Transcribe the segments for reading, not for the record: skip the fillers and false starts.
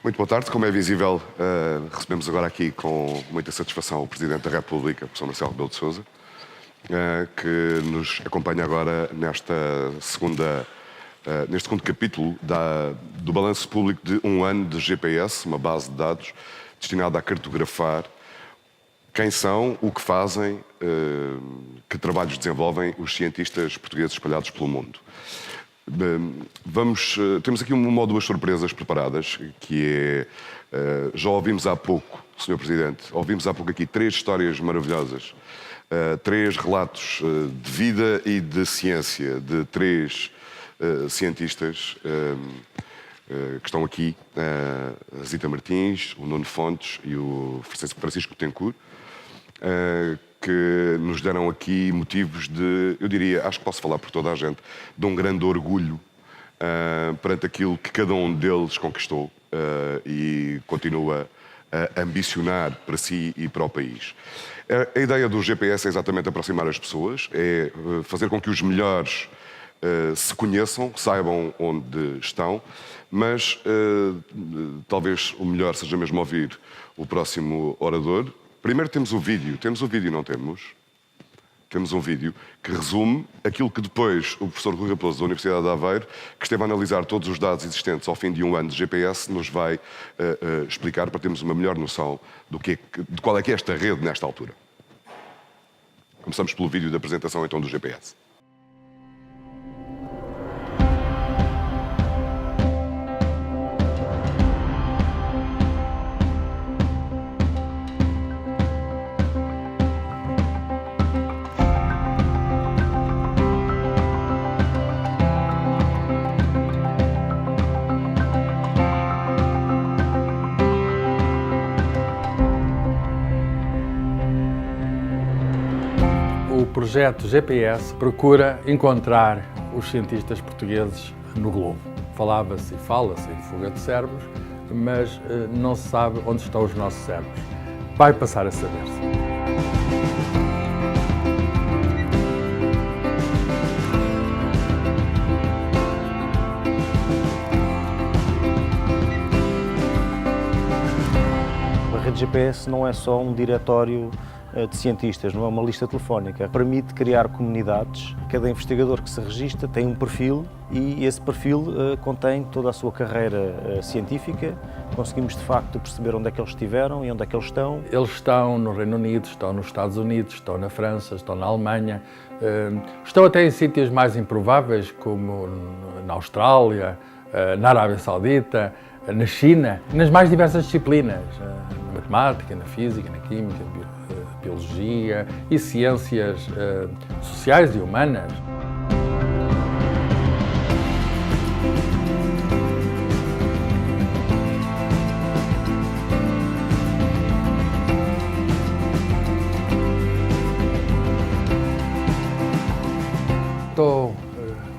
Muito boa tarde. Como é visível, recebemos agora aqui com muita satisfação o Presidente da República, o Professor Marcelo Rebelo de Sousa, que nos acompanha agora neste segundo capítulo do balanço público de um ano de GPS, uma base de dados destinada a cartografar quem são, o que fazem, que trabalhos desenvolvem os cientistas portugueses espalhados pelo mundo. Temos aqui uma ou duas surpresas preparadas, que é, já ouvimos há pouco, Sr. Presidente, ouvimos há pouco aqui 3 histórias maravilhosas, 3 relatos de vida e de ciência de 3 cientistas que estão aqui, a Zita Martins, o Nuno Fontes e o Francisco Tencourt, que nos deram aqui motivos de, eu diria, acho que posso falar por toda a gente, de um grande orgulho perante aquilo que cada um deles conquistou e continua a ambicionar para si e para o país. A ideia do GPS é exatamente aproximar as pessoas, é fazer com que os melhores se conheçam, saibam onde estão, mas talvez o melhor seja mesmo ouvir o próximo orador. Primeiro temos o vídeo, não temos? Temos um vídeo que resume aquilo que depois o professor Rui Raposo, da Universidade de Aveiro, que esteve a analisar todos os dados existentes ao fim de um ano de GPS, nos vai explicar para termos uma melhor noção de qual é que é esta rede nesta altura. Começamos pelo vídeo da apresentação então do GPS. O projeto GPS procura encontrar os cientistas portugueses no globo. Falava-se e fala-se em fuga de cérebros, mas não se sabe onde estão os nossos cérebros. Vai passar a saber-se. A rede GPS não é só um diretório de cientistas, não é uma lista telefónica. Permite criar comunidades. Cada investigador que se registra tem um perfil e esse perfil contém toda a sua carreira científica. Conseguimos, de facto, perceber onde é que eles estiveram e onde é que eles estão. Eles estão no Reino Unido, estão nos Estados Unidos, estão na França, estão na Alemanha, estão até em sítios mais improváveis, como na Austrália, na Arábia Saudita, na China, nas mais diversas disciplinas, na matemática, na física, na química, biologia e ciências sociais e humanas. Estou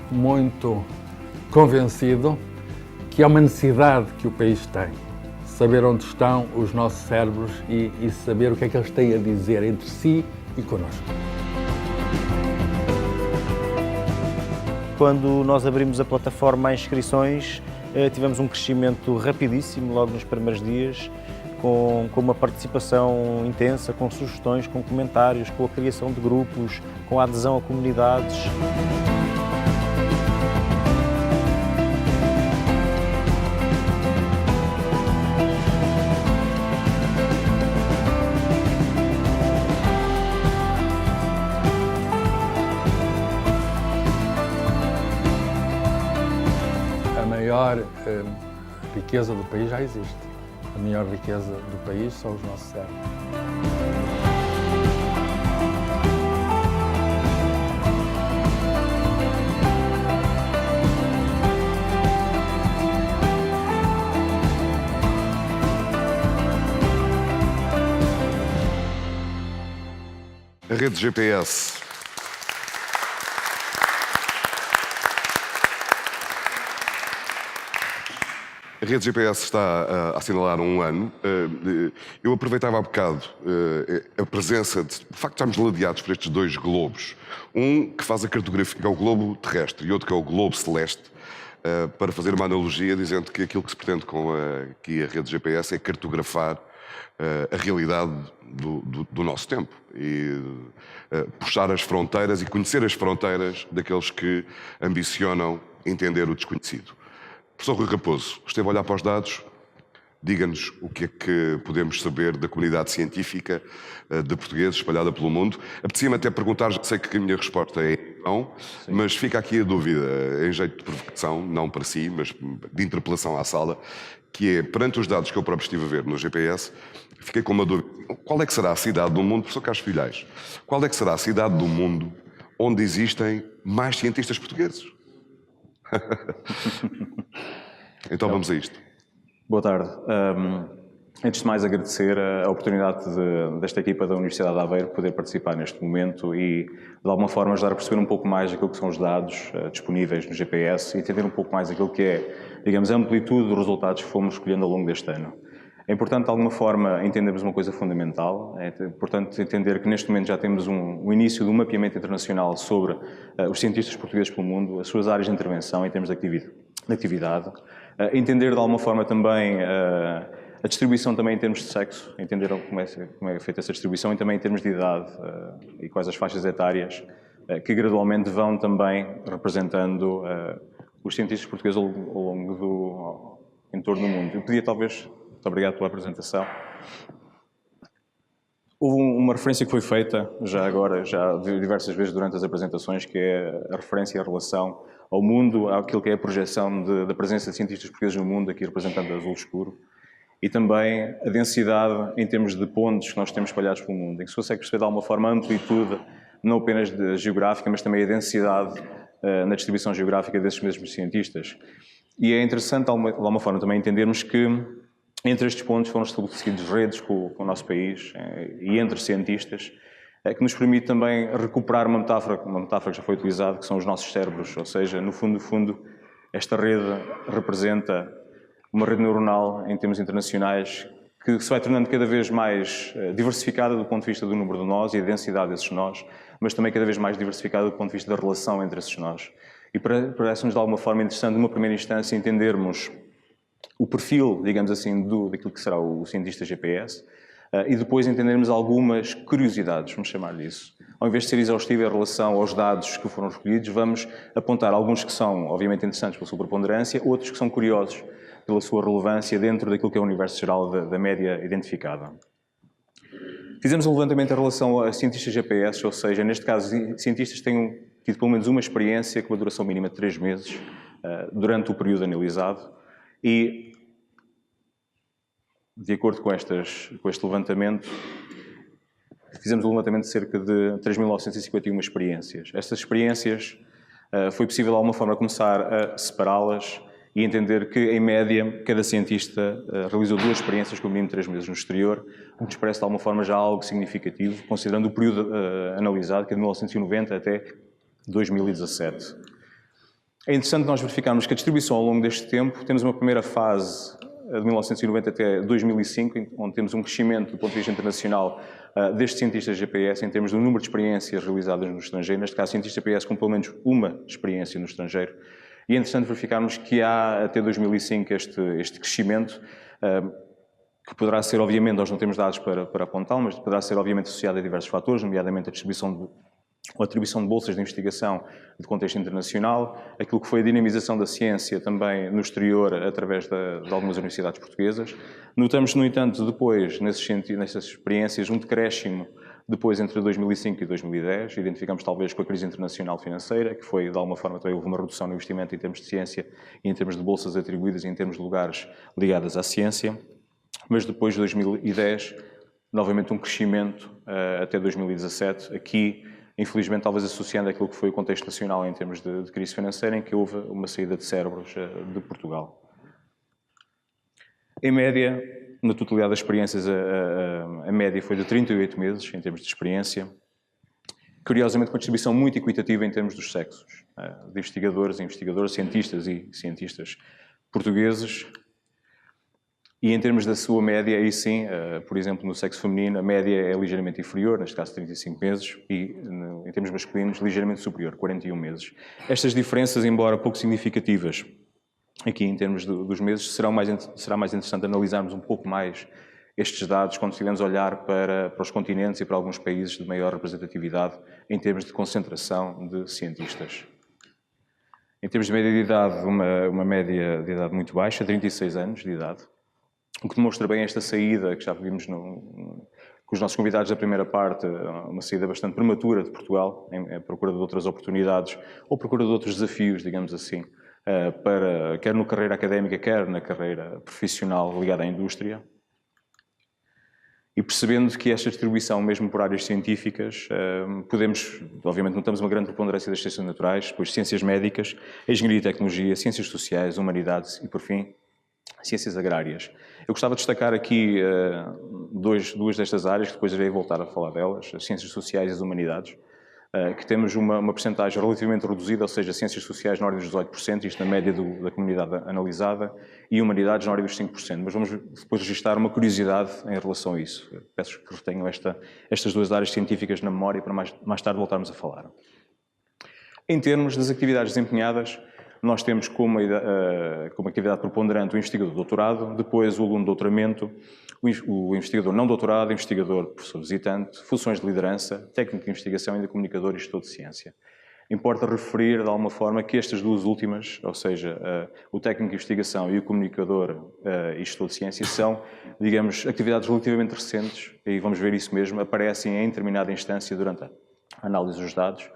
muito convencido que é uma necessidade que o país tem. Saber onde estão os nossos cérebros e saber o que é que eles têm a dizer entre si e connosco. Quando nós abrimos a plataforma a inscrições, tivemos um crescimento rapidíssimo logo nos primeiros dias, com uma participação intensa, com sugestões, com comentários, com a criação de grupos, com a adesão a comunidades. A maior riqueza do país já existe. A maior riqueza do país são os nossos cérebros. A rede GPS. A rede GPS está a assinalar um ano. Eu aproveitava há bocado a presença de facto, estamos ladeados por estes 2 globos. Um que faz a cartografia, que é o globo terrestre, e outro que é o globo celeste. para fazer uma analogia, dizendo que aquilo que se pretende com aqui a rede GPS é cartografar a realidade do nosso tempo e puxar as fronteiras e conhecer as fronteiras daqueles que ambicionam entender o desconhecido. Professor Rui Raposo, esteve a olhar para os dados. Diga-nos o que é que podemos saber da comunidade científica de portugueses espalhada pelo mundo. Apetecia-me até perguntar, já sei que a minha resposta é não, mas fica aqui a dúvida, em jeito de provocação, não para si, mas de interpelação à sala, que é, perante os dados que eu próprio estive a ver no GPS, fiquei com uma dúvida. Qual é que será a cidade do mundo, professor Carlos Filhais, qual é que será a cidade do mundo onde existem mais cientistas portugueses? Então vamos a isto. Boa tarde. Antes de mais agradecer a oportunidade desta equipa da Universidade de Aveiro poder participar neste momento e de alguma forma ajudar a perceber um pouco mais aquilo que são os dados disponíveis no GPS e entender um pouco mais aquilo que é, digamos, a amplitude dos resultados que fomos escolhendo ao longo deste ano. É importante de alguma forma entendermos uma coisa fundamental, é importante entender que neste momento já temos o início de um mapeamento internacional sobre os cientistas portugueses pelo mundo, as suas áreas de intervenção em termos de atividade. Entender de alguma forma também a distribuição também em termos de sexo, entender como é feita essa distribuição e também em termos de idade e quais as faixas etárias que gradualmente vão também representando os cientistas portugueses ao longo em torno do mundo. Eu pedia talvez, muito obrigado pela apresentação. Houve uma referência que foi feita já diversas vezes durante as apresentações, que é a referência e a relação ao mundo, àquilo que é a projeção da presença de cientistas portugueses no mundo, aqui representando azul escuro, e também a densidade em termos de pontos que nós temos espalhados pelo mundo, em que se consegue perceber de alguma forma a amplitude, não apenas geográfica, mas também a densidade na distribuição geográfica desses mesmos cientistas. E é interessante de alguma forma também entendermos que entre estes pontos foram estabelecidas redes com o nosso país e entre cientistas, que nos permite também recuperar uma metáfora que já foi utilizada, que são os nossos cérebros, ou seja, no fundo, esta rede representa uma rede neuronal em termos internacionais que se vai tornando cada vez mais diversificada do ponto de vista do número de nós e a densidade desses nós, mas também cada vez mais diversificada do ponto de vista da relação entre esses nós. E parece-nos de alguma forma interessante, numa primeira instância, entendermos o perfil, digamos assim, daquilo que será o cientista GPS e depois entendermos algumas curiosidades, vamos chamar-lhe isso. Ao invés de ser exaustivo em relação aos dados que foram escolhidos, vamos apontar alguns que são, obviamente, interessantes pela sua preponderância, outros que são curiosos pela sua relevância dentro daquilo que é o universo geral da média identificada. Fizemos um levantamento em relação a cientistas GPS, ou seja, neste caso, cientistas têm tido pelo menos uma experiência com uma duração mínima de 3 meses durante o período analisado e, de acordo com este levantamento, fizemos um levantamento de cerca de 3.951 experiências. Estas experiências foi possível de alguma forma começar a separá-las e entender que, em média, cada cientista realizou 2 experiências com o mínimo de 3 meses no exterior, o que nos parece de alguma forma já algo significativo, considerando o período analisado, que é de 1990 até 2017. É interessante nós verificarmos que a distribuição ao longo deste tempo, temos uma primeira fase de 1990 até 2005, onde temos um crescimento do ponto de vista internacional destes cientistas GPS em termos do número de experiências realizadas no estrangeiro, neste caso cientistas GPS com pelo menos uma experiência no estrangeiro. E é interessante verificarmos que há até 2005 este crescimento, que poderá ser, obviamente, nós não temos dados para apontá-lo, mas poderá ser, obviamente, associado a diversos fatores, nomeadamente a distribuição ou a atribuição de bolsas de investigação de contexto internacional, aquilo que foi a dinamização da ciência também no exterior através de algumas universidades portuguesas. Notamos, no entanto, depois, nessas experiências, um decréscimo depois entre 2005 e 2010, identificamos talvez com a crise internacional financeira, que foi, de alguma forma, também houve uma redução no investimento em termos de ciência e em termos de bolsas atribuídas e em termos de lugares ligados à ciência. Mas depois de 2010, novamente um crescimento até 2017, aqui, infelizmente, talvez associando aquilo que foi o contexto nacional em termos de crise financeira, em que houve uma saída de cérebros de Portugal. Em média, na totalidade das experiências, a média foi de 38 meses, em termos de experiência. Curiosamente, com uma distribuição muito equitativa em termos dos sexos, de investigadores e investigadoras, cientistas e cientistas portugueses. E em termos da sua média, aí sim, por exemplo, no sexo feminino, a média é ligeiramente inferior, neste caso 35 meses, e em termos masculinos, ligeiramente superior, 41 meses. Estas diferenças, embora pouco significativas, aqui em termos dos meses, será mais interessante analisarmos um pouco mais estes dados quando estivermos a olhar para os continentes e para alguns países de maior representatividade em termos de concentração de cientistas. Em termos de média de idade, uma média de idade muito baixa, 36 anos de idade, o que demonstra bem esta saída que já vimos com os nossos convidados da primeira parte, uma saída bastante prematura de Portugal, em procura de outras oportunidades ou procura de outros desafios, digamos assim, quer na carreira académica, quer na carreira profissional ligada à indústria. E percebendo que esta distribuição, mesmo por áreas científicas, obviamente notamos uma grande preponderância das ciências naturais, depois ciências médicas, engenharia e tecnologia, ciências sociais, humanidades e, por fim, ciências agrárias. Eu gostava de destacar aqui duas destas áreas, que depois irei voltar a falar delas, as ciências sociais e as humanidades, que temos uma percentagem relativamente reduzida, ou seja, ciências sociais na ordem dos 18%, isto na média da comunidade analisada, e humanidades na ordem dos 5%. Mas vamos depois registrar uma curiosidade em relação a isso. Peço que retenham estas duas áreas científicas na memória para mais tarde voltarmos a falar. Em termos das atividades desempenhadas, nós temos como atividade preponderante o investigador doutorado, depois o aluno doutoramento, o investigador não doutorado, o investigador professor visitante, funções de liderança, técnico de investigação e de comunicador e gestor de ciência. Importa referir, de alguma forma, que estas duas últimas, ou seja, o técnico de investigação e o comunicador e gestor de ciência, são, digamos, atividades relativamente recentes, e vamos ver isso mesmo, aparecem em determinada instância durante a análise dos dados,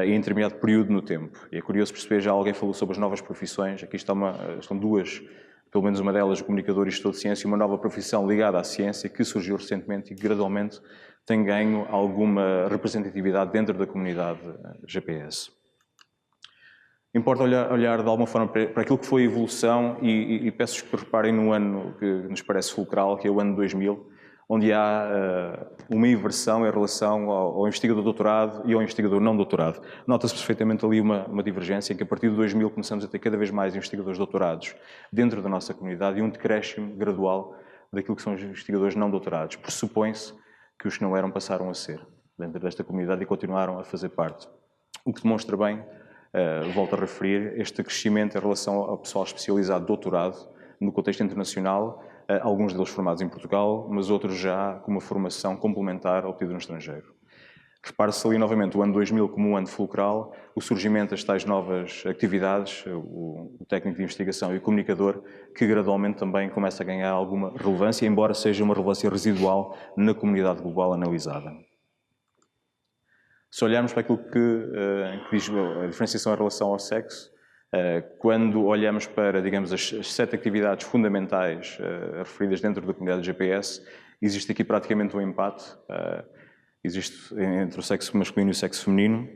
em determinado período no tempo. E é curioso perceber, já alguém falou sobre as novas profissões, aqui estão duas, pelo menos uma delas, o comunicador e gestor de ciência, uma nova profissão ligada à ciência que surgiu recentemente e que gradualmente tem ganho alguma representatividade dentro da comunidade GPS. Importa olhar de alguma forma para aquilo que foi a evolução e peço que reparem no ano que nos parece fulcral, que é o ano 2000, onde há uma inversão em relação ao investigador doutorado e ao investigador não doutorado. Nota-se perfeitamente ali uma divergência em que a partir de 2000 começamos a ter cada vez mais investigadores doutorados dentro da nossa comunidade e um decréscimo gradual daquilo que são os investigadores não doutorados. Pressupõe-se que os que não eram passaram a ser dentro desta comunidade e continuaram a fazer parte. O que demonstra bem, volto a referir, este crescimento em relação ao pessoal especializado de doutorado no contexto internacional, alguns deles formados em Portugal, mas outros já com uma formação complementar obtida no estrangeiro. Repare-se ali novamente o ano 2000 como um ano fulcral, o surgimento das tais novas atividades, o técnico de investigação e o comunicador, que gradualmente também começa a ganhar alguma relevância, embora seja uma relevância residual na comunidade global analisada. Se olharmos para aquilo que diz a diferenciação em relação ao sexo, quando olhamos para, digamos, as 7 atividades fundamentais referidas dentro da comunidade GPS, existe aqui praticamente um empate. Existe entre o sexo masculino e o sexo feminino.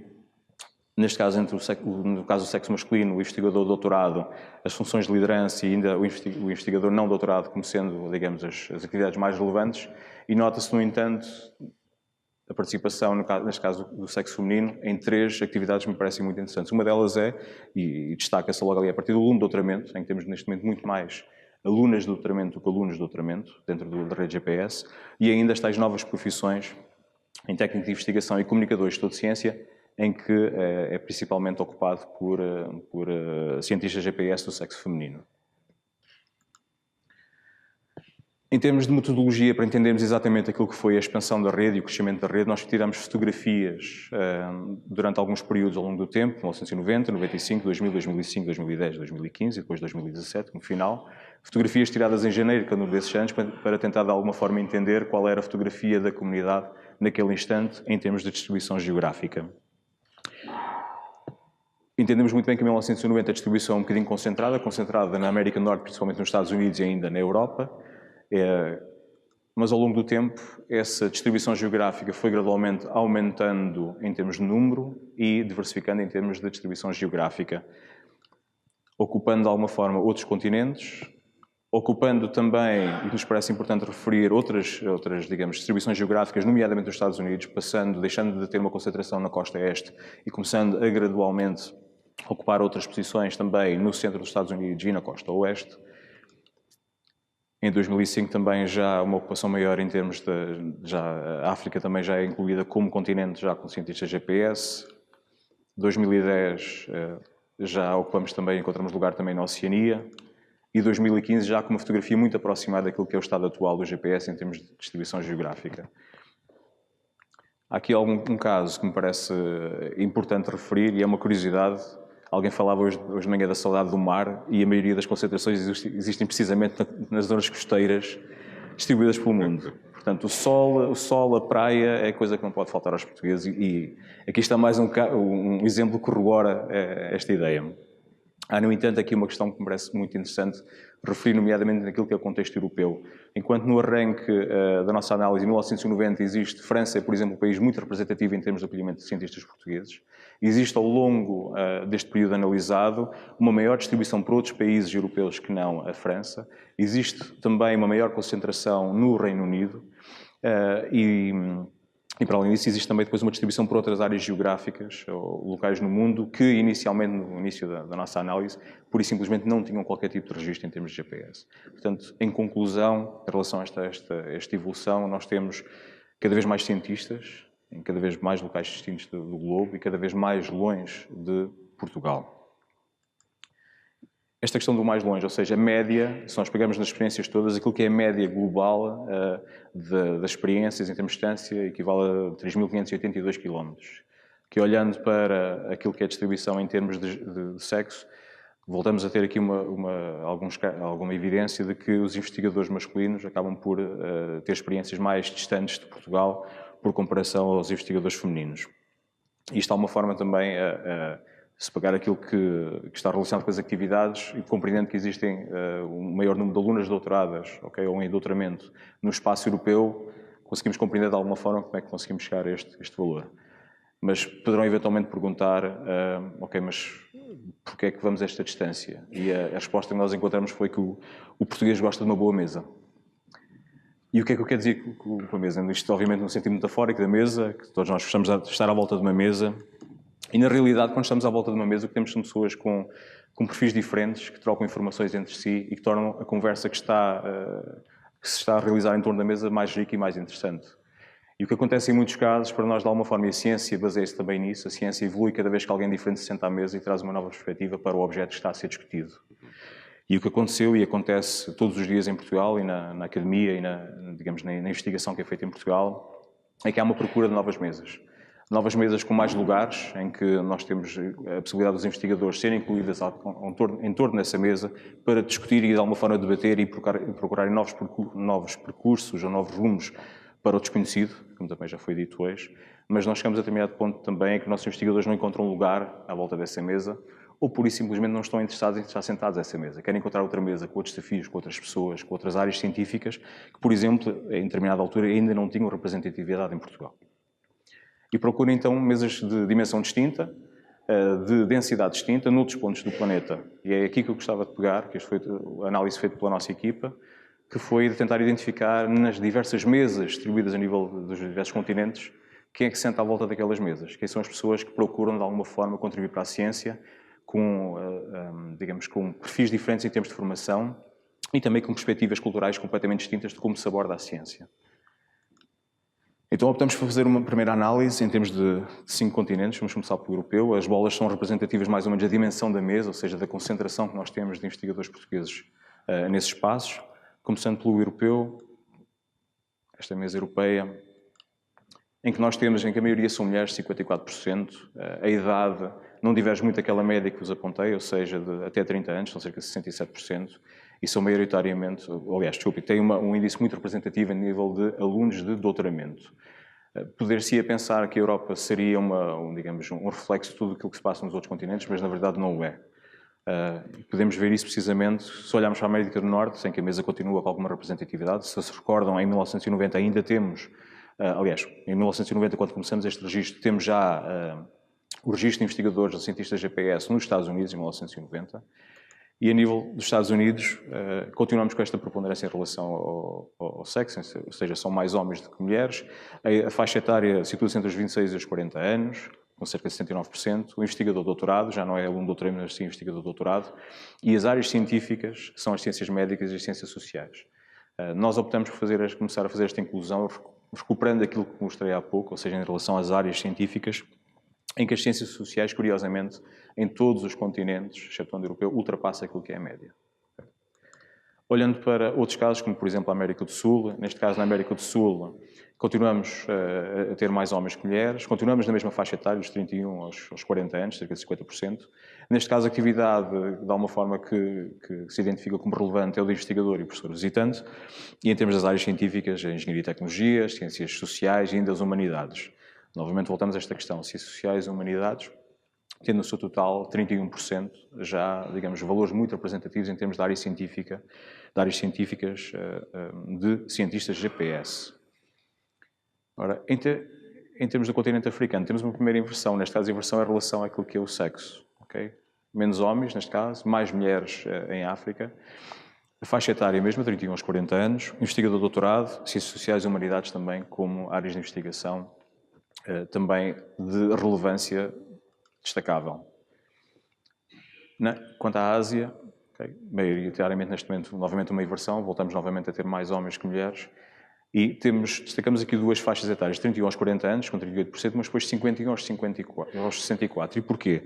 Neste caso, no caso do sexo masculino, o investigador doutorado, as funções de liderança e ainda o investigador não doutorado como sendo, digamos, as atividades mais relevantes. E nota-se, no entanto, a participação, neste caso do sexo feminino, em 3 atividades que me parecem muito interessantes. Uma delas é, e destaca-se logo ali a partir do aluno de doutoramento, em que temos neste momento muito mais alunas de doutoramento do que alunos de doutoramento dentro da rede GPS, e ainda as tais novas profissões em técnico de investigação e comunicador e gestor de ciência, em que é principalmente ocupado por cientistas GPS do sexo feminino. Em termos de metodologia, para entendermos exatamente aquilo que foi a expansão da rede e o crescimento da rede, nós tiramos fotografias durante alguns períodos ao longo do tempo, 1990, 95, 2000, 2005, 2010, 2015 e depois 2017, no final. Fotografias tiradas em janeiro de cada um desses anos para tentar de alguma forma entender qual era a fotografia da comunidade naquele instante em termos de distribuição geográfica. Entendemos muito bem que em 1990 a distribuição é um bocadinho concentrada na América do Norte, principalmente nos Estados Unidos e ainda na Europa. Mas ao longo do tempo essa distribuição geográfica foi gradualmente aumentando em termos de número e diversificando em termos de distribuição geográfica, ocupando de alguma forma outros continentes, ocupando também, e nos parece importante referir, outras digamos, distribuições geográficas, nomeadamente nos Estados Unidos, deixando de ter uma concentração na costa este e começando a gradualmente ocupar outras posições também no centro dos Estados Unidos e na costa oeste. Em 2005 também já uma ocupação maior em termos de... a África também já é incluída como continente, já com cientistas GPS. 2010 já ocupamos também, encontramos lugar também na Oceania, e 2015 já com uma fotografia muito aproximada daquilo que é o estado atual do GPS em termos de distribuição geográfica. Há aqui um caso que me parece importante referir, e é uma curiosidade. Alguém falava hoje de manhã da saudade do mar, e a maioria das concentrações existem precisamente nas zonas costeiras distribuídas pelo mundo. Portanto, o sol, a praia é coisa que não pode faltar aos portugueses, e aqui está mais um exemplo que corrobora esta ideia. Há, no entanto, aqui uma questão que me parece muito interessante referir, nomeadamente naquilo que é o contexto europeu. Enquanto no arranque da nossa análise, em 1990, existe França, por exemplo, um país muito representativo em termos de acolhimento de cientistas portugueses, existe ao longo deste período analisado uma maior distribuição por outros países europeus que não a França. Existe também uma maior concentração no Reino Unido e para além disso, existe também depois uma distribuição por outras áreas geográficas ou locais no mundo que, inicialmente, no início da nossa análise, pura e simplesmente não tinham qualquer tipo de registro em termos de GPS. Portanto, em conclusão, em relação a esta evolução, nós temos cada vez mais cientistas, em cada vez mais locais distintos do globo e cada vez mais longe de Portugal. Esta questão do mais longe, ou seja, a média, se nós pegamos nas experiências todas, aquilo que é a média global das experiências em termos de distância equivale a 3.582 km, que olhando para aquilo que é a distribuição em termos de sexo, voltamos a ter aqui alguma evidência de que os investigadores masculinos acabam por ter experiências mais distantes de Portugal por comparação aos investigadores femininos. Isto de alguma forma também se pegar aquilo que está relacionado com as atividades e compreendendo que existem um maior número de alunas doutoradas, ou em doutoramento no espaço europeu, conseguimos compreender de alguma forma como é que conseguimos chegar a este valor. Mas poderão eventualmente perguntar, mas porquê é que vamos a esta distância? E a resposta que nós encontramos foi que o português gosta de uma boa mesa. E o que é que eu quero dizer com a mesa? Isto, obviamente, no sentido metafórico da mesa, que todos nós gostamos de estar à volta de uma mesa. E, na realidade, quando estamos à volta de uma mesa, o que temos são pessoas com perfis diferentes, que trocam informações entre si e que tornam a conversa que se está a realizar em torno da mesa mais rica e mais interessante. E o que acontece em muitos casos, para nós, de alguma forma, e a ciência baseia-se também nisso, a ciência evolui cada vez que alguém diferente se senta à mesa e traz uma nova perspectiva para o objeto que está a ser discutido. E o que aconteceu e acontece todos os dias em Portugal e na academia e na investigação que é feita em Portugal, é que há uma procura de novas mesas. Novas mesas com mais lugares, em que nós temos a possibilidade dos investigadores serem incluídos em torno dessa mesa para discutir e, de alguma forma, debater e procurarem novos percursos ou novos rumos para o desconhecido, como também já foi dito hoje. Mas nós chegamos a determinado ponto também em que nossos investigadores não encontram lugar à volta dessa mesa ou, pura e simplesmente, não estão interessados em estar sentados a essa mesa. Querem encontrar outra mesa com outros desafios, com outras pessoas, com outras áreas científicas que, por exemplo, em determinada altura ainda não tinham representatividade em Portugal. E procura então mesas de dimensão distinta, de densidade distinta, noutros pontos do planeta. E é aqui que eu gostava de pegar, que esta foi a análise feita pela nossa equipa, que foi de tentar identificar nas diversas mesas distribuídas a nível dos diversos continentes, quem é que se senta à volta daquelas mesas, quem são as pessoas que procuram de alguma forma contribuir para a ciência, com perfis diferentes em termos de formação e também com perspectivas culturais completamente distintas de como se aborda a ciência. Então optamos por fazer uma primeira análise em termos de 5 continentes. Vamos começar pelo europeu. As bolas são representativas mais ou menos da dimensão da mesa, ou seja, da concentração que nós temos de investigadores portugueses nesses espaços. Começando pelo europeu, esta mesa europeia, em que nós temos, em que a maioria são mulheres, 54%. A idade não diverge muito daquela média que vos apontei, ou seja, de até 30 anos, são cerca de 67%. E são maioritariamente, aliás, tem um índice muito representativo a nível de alunos de doutoramento. Poder-se-ia pensar que a Europa seria um reflexo de tudo aquilo que se passa nos outros continentes, mas na verdade não o é. Podemos ver isso precisamente se olharmos para a América do Norte, sem que a mesa continua com alguma representatividade. Se recordam, em 1990 ainda temos, aliás, em 1990, quando começamos este registro, temos já o registro de investigadores de cientistas GPS nos Estados Unidos, em 1990. E a nível dos Estados Unidos, continuamos com esta preponderância em relação ao sexo, ou seja, são mais homens do que mulheres. A faixa etária situa-se entre os 26 e os 40 anos, com cerca de 69%. O investigador doutorado, já não é aluno doutoramento, mas sim investigador doutorado. E as áreas científicas são as ciências médicas e as ciências sociais. Nós optamos por começar a fazer esta inclusão, recuperando aquilo que mostrei há pouco, ou seja, em relação às áreas científicas, em que as ciências sociais, curiosamente, em todos os continentes, excetuando o europeu, ultrapassa aquilo que é a média. Olhando para outros casos, como por exemplo a América do Sul, neste caso na América do Sul continuamos a ter mais homens que mulheres, continuamos na mesma faixa etária, dos 31 aos 40 anos, cerca de 50%. Neste caso a atividade, de alguma forma, que se identifica como relevante é o de investigador e professor visitante, e em termos das áreas científicas, a engenharia e tecnologia, ciências sociais e ainda as humanidades. Novamente voltamos a esta questão, ciências sociais e humanidades, tendo no seu total 31%, já, digamos, valores muito representativos em termos de áreas científicas de cientistas GPS. Ora, em termos do continente africano, temos uma primeira inversão, neste caso a inversão é em relação àquilo que é o sexo, ok? Menos homens, neste caso, mais mulheres em África, a faixa etária mesmo, 31 aos 40 anos, investigador de doutorado, ciências sociais e humanidades também como áreas de investigação, também de relevância destacável. Quanto à Ásia, okay, maioritariamente neste momento, novamente uma inversão, voltamos novamente a ter mais homens que mulheres, e destacamos aqui duas faixas etárias, 31 aos 40 anos, com 38%, mas depois 51 aos 64. E porquê?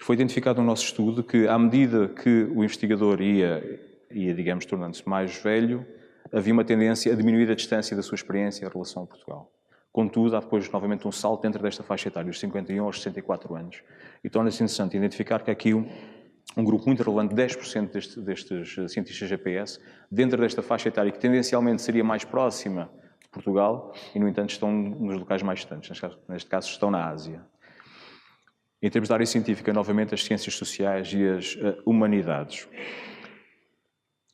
Foi identificado no nosso estudo que, à medida que o investigador ia digamos, tornando-se mais velho, havia uma tendência a diminuir a distância da sua experiência em relação a Portugal. Contudo, há depois novamente um salto dentro desta faixa etária, dos 51 aos 64 anos. E torna-se interessante identificar que há aqui um grupo muito relevante, 10% destes cientistas GPS, dentro desta faixa etária que tendencialmente seria mais próxima de Portugal e, no entanto, estão nos locais mais distantes. Neste caso, estão na Ásia. Em termos de área científica, novamente, as ciências sociais e as humanidades.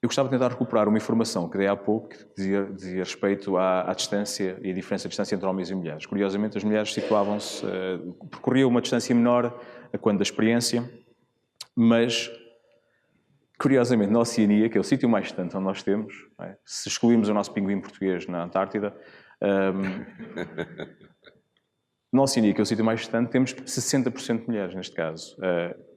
Eu gostava de tentar recuperar uma informação que dei há pouco, que dizia respeito à distância e a diferença de distância entre homens e mulheres. Curiosamente, as mulheres situavam-se, percorriam uma distância menor a quando da experiência, mas, curiosamente, na Oceania, que é o sítio mais distante onde nós temos, se excluímos o nosso pinguim português na Antártida, na Oceania, que é o sítio mais distante, temos 60% de mulheres, neste caso.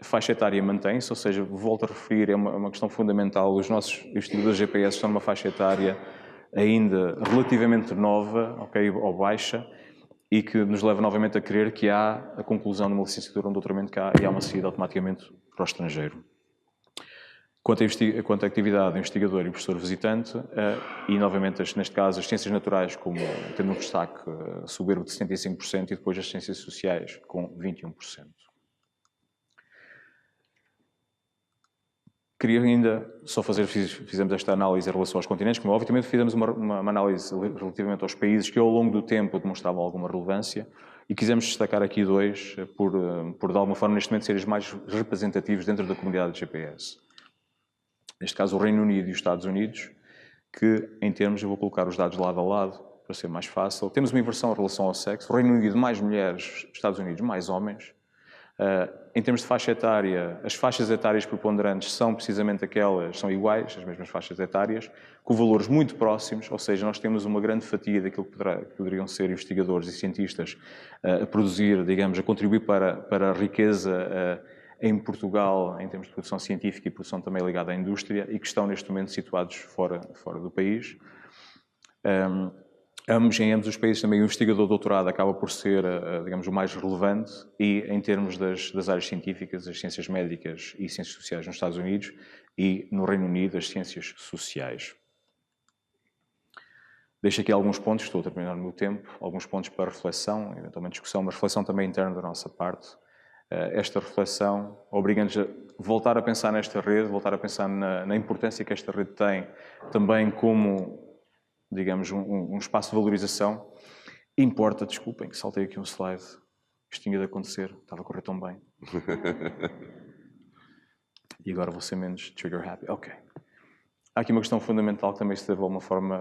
A faixa etária mantém-se, ou seja, volto a referir, é uma questão fundamental. Os nossos investigadores GPS estão numa faixa etária ainda relativamente nova, okay, ou baixa, e que nos leva novamente a crer que há a conclusão de uma licenciatura ou um doutoramento cá e há uma saída automaticamente para o estrangeiro. Quanto à atividade de investigador e professor visitante, e novamente, neste caso, as ciências naturais, como tendo um destaque soberbo de 75%, e depois as ciências sociais, com 21%. Queria ainda só fizemos esta análise em relação aos continentes, como óbvio, também fizemos uma análise relativamente aos países que ao longo do tempo demonstravam alguma relevância, e quisemos destacar aqui dois, por de alguma forma, neste momento, serem os mais representativos dentro da comunidade de GPS. Neste caso, o Reino Unido e os Estados Unidos, que, em termos, eu vou colocar os dados lado a lado, para ser mais fácil. Temos uma inversão em relação ao sexo. O Reino Unido, mais mulheres, Estados Unidos, mais homens. Em termos de faixa etária, as faixas etárias preponderantes são precisamente aquelas, são iguais, as mesmas faixas etárias, com valores muito próximos, ou seja, nós temos uma grande fatia daquilo que poderiam ser investigadores e cientistas a produzir, digamos, a contribuir para a riqueza em Portugal, em termos de produção científica e produção também ligada à indústria, e que estão neste momento situados fora do país. Em ambos os países também o investigador de doutorado acaba por ser, digamos, o mais relevante, e em termos das áreas científicas, as ciências médicas e ciências sociais nos Estados Unidos, e no Reino Unido as ciências sociais. Deixo aqui alguns pontos, estou a terminar o meu tempo, alguns pontos para reflexão, eventualmente discussão, mas reflexão também interna da nossa parte. Esta reflexão obriga-nos a voltar a pensar nesta rede, voltar a pensar na importância que esta rede tem, também como, digamos, um espaço de valorização. Importa, desculpem, que saltei aqui um slide, isto tinha de acontecer, estava a correr tão bem. E agora vou ser menos trigger happy. Ok. Há aqui uma questão fundamental que também se deve de alguma forma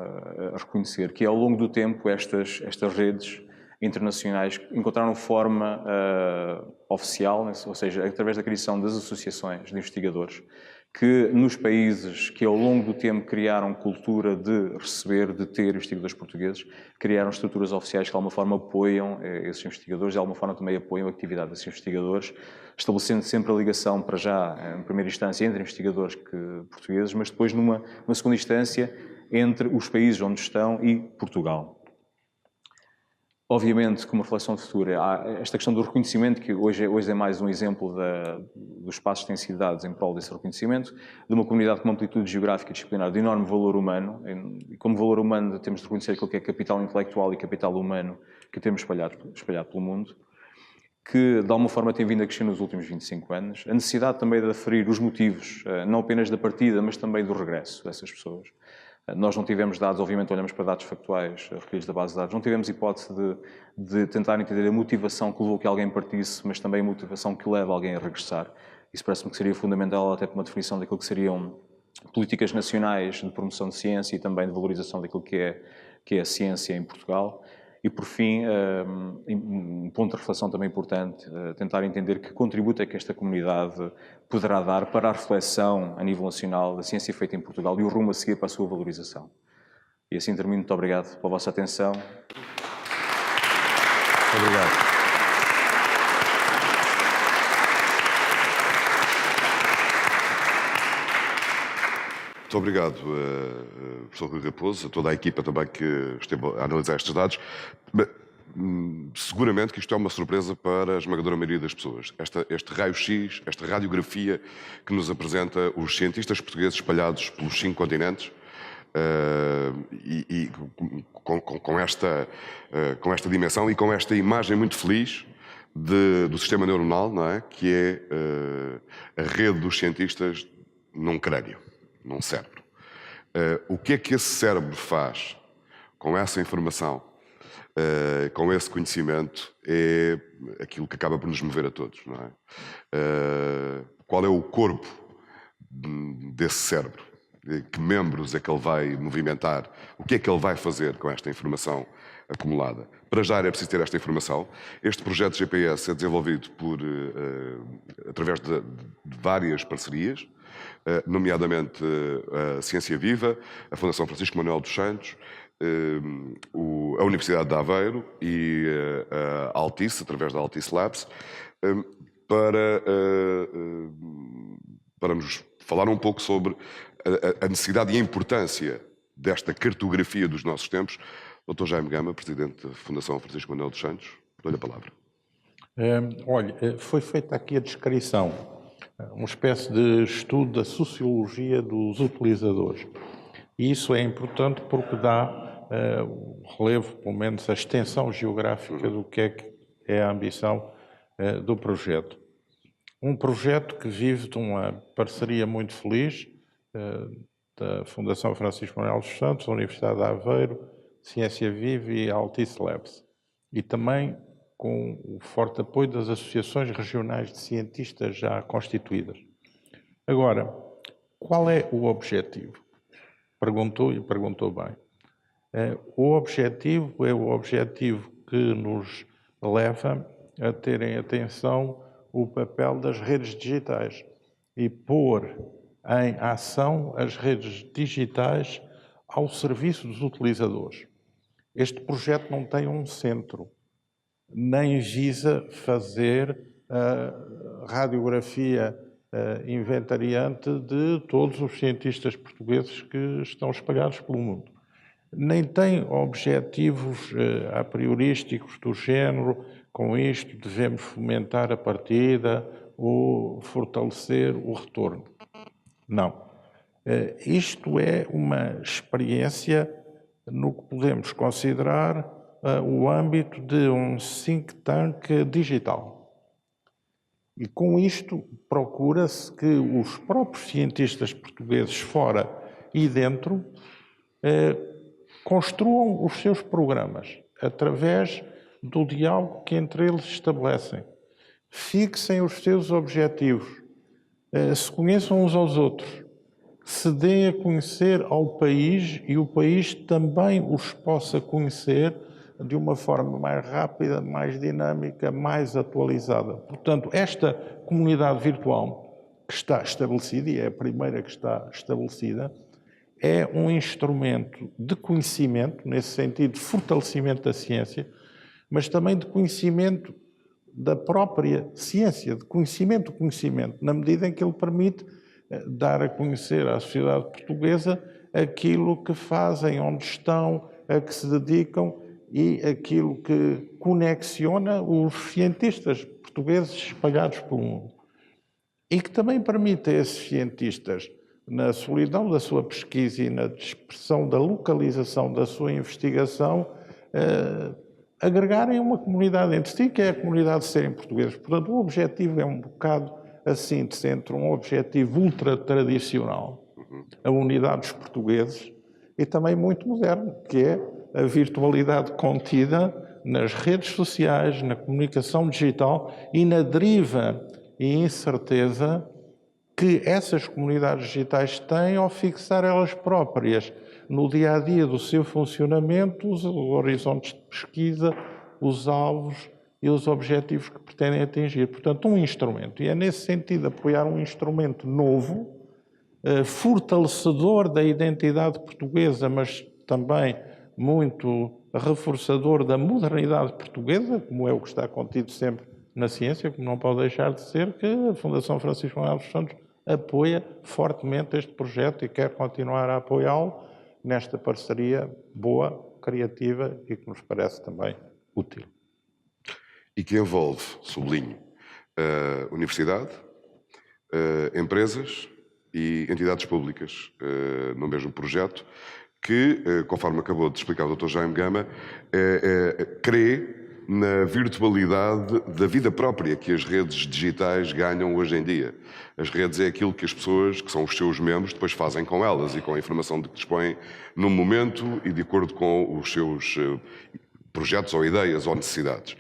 a reconhecer, que é, ao longo do tempo estas redes internacionais encontraram forma oficial, né? Ou seja, através da criação das associações de investigadores, que nos países que ao longo do tempo criaram cultura de receber, de ter investigadores portugueses, criaram estruturas oficiais que de alguma forma apoiam esses investigadores, de alguma forma também apoiam a atividade desses investigadores, estabelecendo sempre a ligação, para já, em primeira instância, entre investigadores portugueses, mas depois numa segunda instância entre os países onde estão e Portugal. Obviamente, como reflexão de futuro, há esta questão do reconhecimento, que hoje é mais um exemplo dos passos que têm sido dados em prol desse reconhecimento, de uma comunidade com uma amplitude geográfica e disciplinar de enorme valor humano. E como valor humano temos de reconhecer aquilo que é capital intelectual e capital humano que temos espalhado pelo mundo, que de alguma forma tem vindo a crescer nos últimos 25 anos. A necessidade também de aferir os motivos, não apenas da partida, mas também do regresso dessas pessoas. Nós não tivemos dados, obviamente olhamos para dados factuais recolhidos da base de dados, não tivemos hipótese de tentar entender a motivação que levou que alguém partisse, mas também a motivação que leva alguém a regressar. Isso parece-me que seria fundamental até para uma definição daquilo que seriam políticas nacionais de promoção de ciência e também de valorização daquilo que é a ciência em Portugal. E, por fim, um ponto de reflexão também importante, tentar entender que contributo é que esta comunidade poderá dar para a reflexão a nível nacional da ciência feita em Portugal e o rumo a seguir para a sua valorização. E assim termino. Muito obrigado pela vossa atenção. Obrigado. Muito obrigado, professor Rui Raposo, a toda a equipa também que esteve a analisar estes dados. Seguramente que isto é uma surpresa para a esmagadora maioria das pessoas. Este raio-x, esta radiografia que nos apresenta os cientistas portugueses espalhados pelos 5 continentes, e com esta dimensão e com esta imagem muito feliz do sistema neuronal, não é? Que é a rede dos cientistas num crânio, num cérebro. O que é que esse cérebro faz com essa informação, com esse conhecimento, é aquilo que acaba por nos mover a todos, não é? Qual é o corpo desse cérebro? Que membros é que ele vai movimentar? O que é que ele vai fazer com esta informação acumulada? Para já é preciso ter esta informação. Este projeto GPS é desenvolvido através de várias parcerias, nomeadamente a Ciência Viva, a Fundação Francisco Manuel dos Santos, a Universidade de Aveiro e a Altice, através da Altice Labs, para nos falar um pouco sobre a necessidade e a importância desta cartografia dos nossos tempos. Dr. Jaime Gama, Presidente da Fundação Francisco Manuel dos Santos, dou-lhe a palavra. Olha, foi feita aqui a descrição, uma espécie de estudo da sociologia dos utilizadores. E isso é importante porque dá o relevo, pelo menos a extensão geográfica do que é a ambição do projeto. Um projeto que vive de uma parceria muito feliz da Fundação Francisco Manuel dos Santos, a Universidade de Aveiro, Ciência Viva e a Altice Labs. E também com o forte apoio das associações regionais de cientistas já constituídas. Agora, qual é o objetivo? Perguntou e perguntou bem. O objetivo é o objetivo que nos leva a ter em atenção o papel das redes digitais e pôr em ação as redes digitais ao serviço dos utilizadores. Este projeto não tem um centro, nem visa fazer a radiografia inventariante de todos os cientistas portugueses que estão espalhados pelo mundo. Nem tem objetivos a priorísticos do género, com isto devemos fomentar a partida ou fortalecer o retorno. Não. Isto é uma experiência no que podemos considerar o âmbito de um think tank digital. E com isto procura-se que os próprios cientistas portugueses fora e dentro construam os seus programas através do diálogo que entre eles estabelecem. Fixem os seus objetivos, se conheçam uns aos outros, se deem a conhecer ao país e o país também os possa conhecer de uma forma mais rápida, mais dinâmica, mais atualizada. Portanto, esta comunidade virtual que está estabelecida, e é a primeira que está estabelecida, é um instrumento de conhecimento, nesse sentido de fortalecimento da ciência, mas também de conhecimento da própria ciência, de conhecimento do conhecimento, na medida em que ele permite dar a conhecer à sociedade portuguesa aquilo que fazem, onde estão, a que se dedicam e aquilo que conexiona os cientistas portugueses espalhados pelo mundo. E que também permite a esses cientistas, na solidão da sua pesquisa e na dispersão da localização da sua investigação, agregarem uma comunidade entre si, que é a comunidade de serem portugueses. Portanto, o objetivo é um bocado a síntese entre um objetivo ultra-tradicional, a unidade dos portugueses, e também muito moderno, que é a virtualidade contida nas redes sociais, na comunicação digital e na deriva e incerteza que essas comunidades digitais têm ao fixar elas próprias no dia-a-dia do seu funcionamento os horizontes de pesquisa, os alvos e os objetivos que pretendem atingir. Portanto, um instrumento. E é nesse sentido apoiar um instrumento novo, fortalecedor da identidade portuguesa, mas também muito reforçador da modernidade portuguesa, como é o que está contido sempre na ciência, como não pode deixar de ser, que a Fundação Francisco Manuel dos Santos apoia fortemente este projeto e quer continuar a apoiá-lo nesta parceria boa, criativa e que nos parece também útil. E que envolve, sublinho, universidade, empresas e entidades públicas no mesmo projeto, que, conforme acabou de explicar o Dr. Jaime Gama, crê na virtualidade da vida própria que as redes digitais ganham hoje em dia. As redes é aquilo que as pessoas, que são os seus membros, depois fazem com elas e com a informação de que dispõem no momento e de acordo com os seus projetos ou ideias ou necessidades.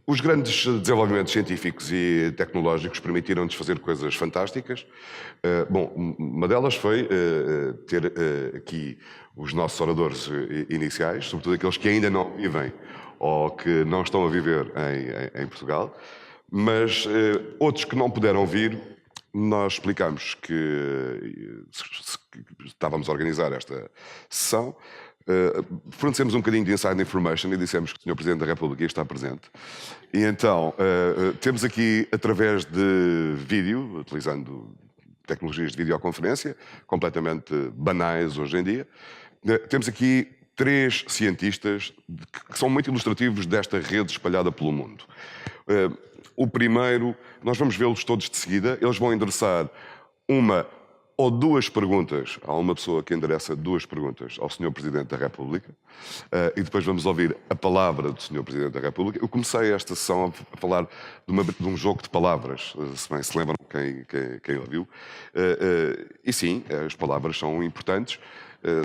Os grandes desenvolvimentos científicos e tecnológicos permitiram-nos fazer coisas fantásticas. Bom, uma delas foi ter aqui os nossos oradores iniciais, sobretudo aqueles que ainda não vivem ou que não estão a viver em Portugal, mas outros que não puderam vir, nós explicamos que estávamos a organizar esta sessão. Fornecemos um bocadinho de inside information e dissemos que o Sr. Presidente da República está presente. E então, temos aqui, através de vídeo, utilizando tecnologias de videoconferência, completamente banais hoje em dia, temos aqui 3 cientistas que são muito ilustrativos desta rede espalhada pelo mundo. O primeiro, nós vamos vê-los todos de seguida, eles vão endereçar uma ou 2 perguntas. Há uma pessoa que endereça 2 perguntas ao Sr. Presidente da República e depois vamos ouvir a palavra do Sr. Presidente da República. Eu comecei esta sessão a falar de um jogo de palavras, se bem se lembram quem ouviu. E sim, as palavras são importantes,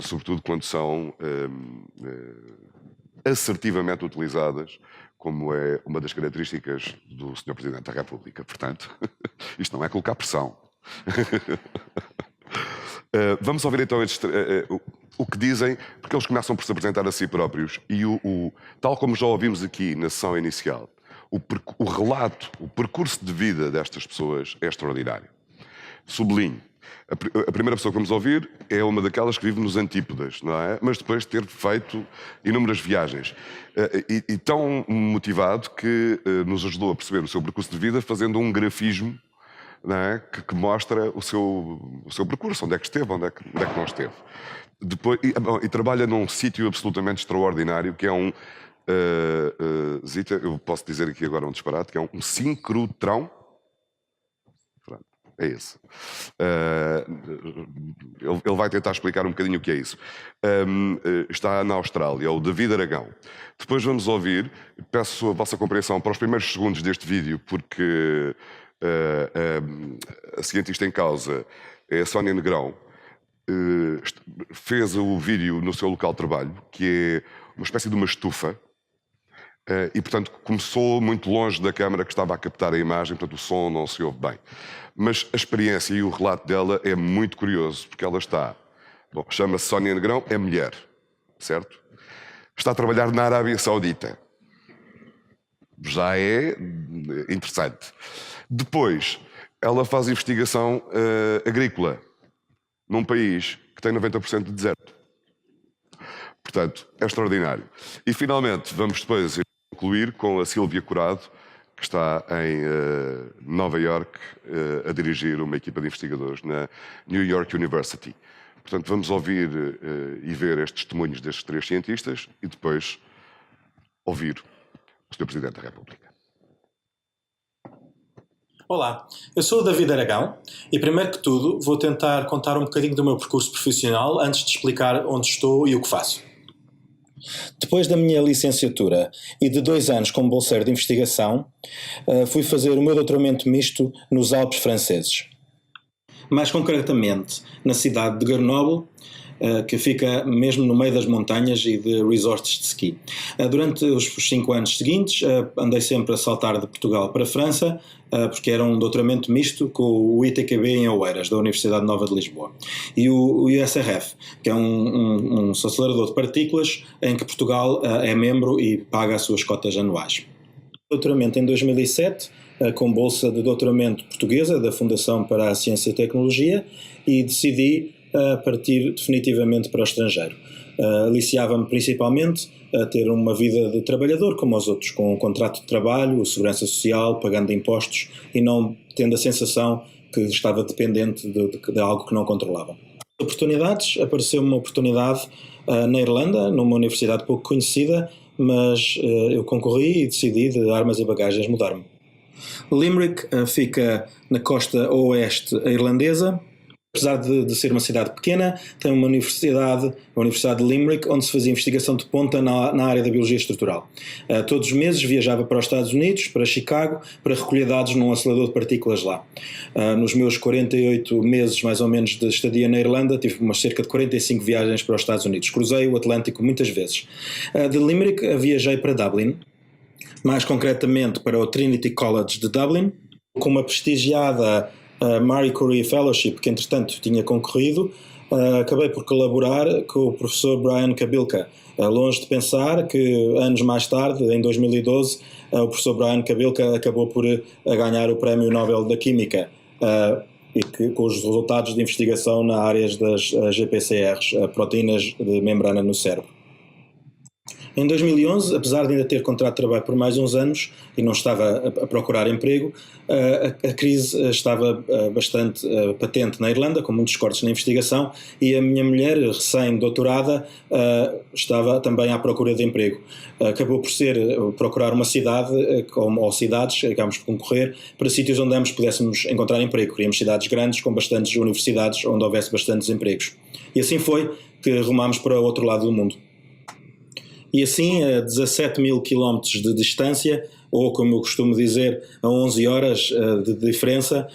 sobretudo quando são assertivamente utilizadas, como é uma das características do Sr. Presidente da República. Portanto, isto não é colocar pressão. Vamos ouvir então o que dizem, porque eles começam por se apresentar a si próprios e tal como já ouvimos aqui na sessão inicial, o relato, o percurso de vida destas pessoas é extraordinário. Sublinho, a primeira pessoa que vamos ouvir é uma daquelas que vive nos antípodas, não é? Mas depois de ter feito inúmeras viagens e tão motivado que nos ajudou a perceber o seu percurso de vida fazendo um grafismo, não é? que mostra o seu percurso, onde é que esteve, onde é que não esteve. Depois, e trabalha num sítio absolutamente extraordinário, que é Zita, eu posso dizer aqui agora um disparate, que é um sincrotrão. É isso. Ele vai tentar explicar um bocadinho o que é isso. Está na Austrália, o David Aragão. Depois vamos ouvir, peço a vossa compreensão para os primeiros segundos deste vídeo, porque a cientista em causa é a Sónia Negrão, fez o vídeo no seu local de trabalho, que é uma espécie de uma estufa, e portanto começou muito longe da câmara que estava a captar a imagem, portanto o som não se ouve bem. Mas a experiência e o relato dela é muito curioso, porque ela chama-se Sónia Negrão, é mulher, certo? Está a trabalhar na Arábia Saudita. Já é interessante. Depois, ela faz investigação agrícola num país que tem 90% de deserto. Portanto, é extraordinário. E finalmente, vamos depois concluir com a Sílvia Curado, que está em Nova Iorque a dirigir uma equipa de investigadores na New York University. Portanto, vamos ouvir e ver estes testemunhos destes 3 cientistas e depois ouvir o Sr. Presidente da República. Olá, eu sou o David Aragão e, primeiro que tudo, vou tentar contar um bocadinho do meu percurso profissional antes de explicar onde estou e o que faço. Depois da minha licenciatura e de 2 anos como bolseiro de investigação, fui fazer o meu doutoramento misto nos Alpes franceses. Mais concretamente, na cidade de Grenoble, que fica mesmo no meio das montanhas e de resorts de ski. Durante os 5 anos seguintes, andei sempre a saltar de Portugal para a França, porque era um doutoramento misto com o ITQB em Oeiras, da Universidade Nova de Lisboa, e o ISRF, que é um acelerador de partículas em que Portugal é membro e paga as suas cotas anuais. Doutoramento em 2007, com bolsa de doutoramento portuguesa da Fundação para a Ciência e Tecnologia, e decidi partir definitivamente para o estrangeiro. Aliciava-me principalmente a ter uma vida de trabalhador como os outros, com um contrato de trabalho, segurança social, pagando impostos e não tendo a sensação que estava dependente de algo que não controlava. Oportunidades, apareceu-me uma oportunidade na Irlanda, numa universidade pouco conhecida, mas eu concorri e decidi de armas e bagagens mudar-me. Limerick fica na costa oeste irlandesa. Apesar de ser uma cidade pequena, tem uma universidade, a Universidade de Limerick, onde se fazia investigação de ponta na área da biologia estrutural. Todos os meses viajava para os Estados Unidos, para Chicago, para recolher dados num acelerador de partículas lá. Nos meus 48 meses, mais ou menos, de estadia na Irlanda, tive cerca de 45 viagens para os Estados Unidos. Cruzei o Atlântico muitas vezes. De Limerick viajei para Dublin, mais concretamente para o Trinity College de Dublin, com uma prestigiada Marie Curie Fellowship, que entretanto tinha concorrido. Acabei por colaborar com o professor Brian Kabilka. Longe de pensar que anos mais tarde, em 2012, o professor Brian Kabilka acabou por ganhar o Prémio Nobel da Química, e que, com os resultados de investigação na área das GPCRs, proteínas de membrana no cérebro. Em 2011, apesar de ainda ter contrato de trabalho por mais uns anos e não estava a procurar emprego, a crise estava bastante patente na Irlanda, com muitos cortes na investigação, e a minha mulher, recém-doutorada, estava também à procura de emprego. Acabou por ser procurar uma cidade, ou cidades, acabámos por concorrer, para sítios onde ambos pudéssemos encontrar emprego. Queríamos cidades grandes, com bastantes universidades, onde houvesse bastantes empregos. E assim foi que rumámos para o outro lado do mundo. E assim, a 17 mil quilómetros de distância, ou como eu costumo dizer, a 11 horas de diferença,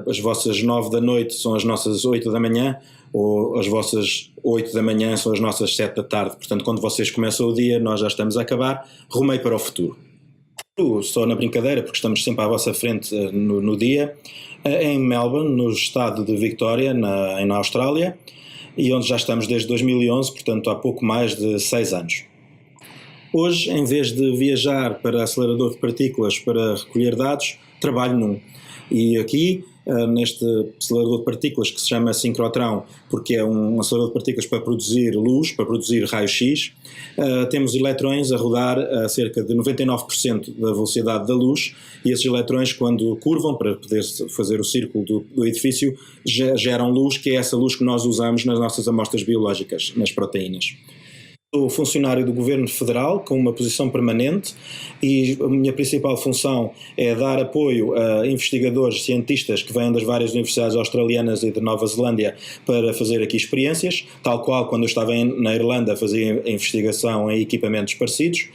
as vossas 9 da noite são as nossas 8 da manhã, ou as vossas 8 da manhã são as nossas 7 da tarde. Portanto, quando vocês começam o dia, nós já estamos a acabar, rumei para o futuro. Só na brincadeira, porque estamos sempre à vossa frente no dia, em Melbourne, no estado de Victoria, na Austrália, e onde já estamos desde 2011, portanto há pouco mais de 6 anos. Hoje, em vez de viajar para acelerador de partículas para recolher dados, trabalho num. E aqui, neste acelerador de partículas que se chama sincrotrão, porque é um acelerador de partículas para produzir luz, para produzir raio-x, temos eletrões a rodar a cerca de 99% da velocidade da luz, e esses eletrões, quando curvam para poder fazer o círculo do edifício, geram luz, que é essa luz que nós usamos nas nossas amostras biológicas, nas proteínas. Sou funcionário do Governo Federal com uma posição permanente e a minha principal função é dar apoio a investigadores, cientistas que vêm das várias universidades australianas e de Nova Zelândia para fazer aqui experiências, tal qual quando eu estava na Irlanda fazia investigação em equipamentos parecidos,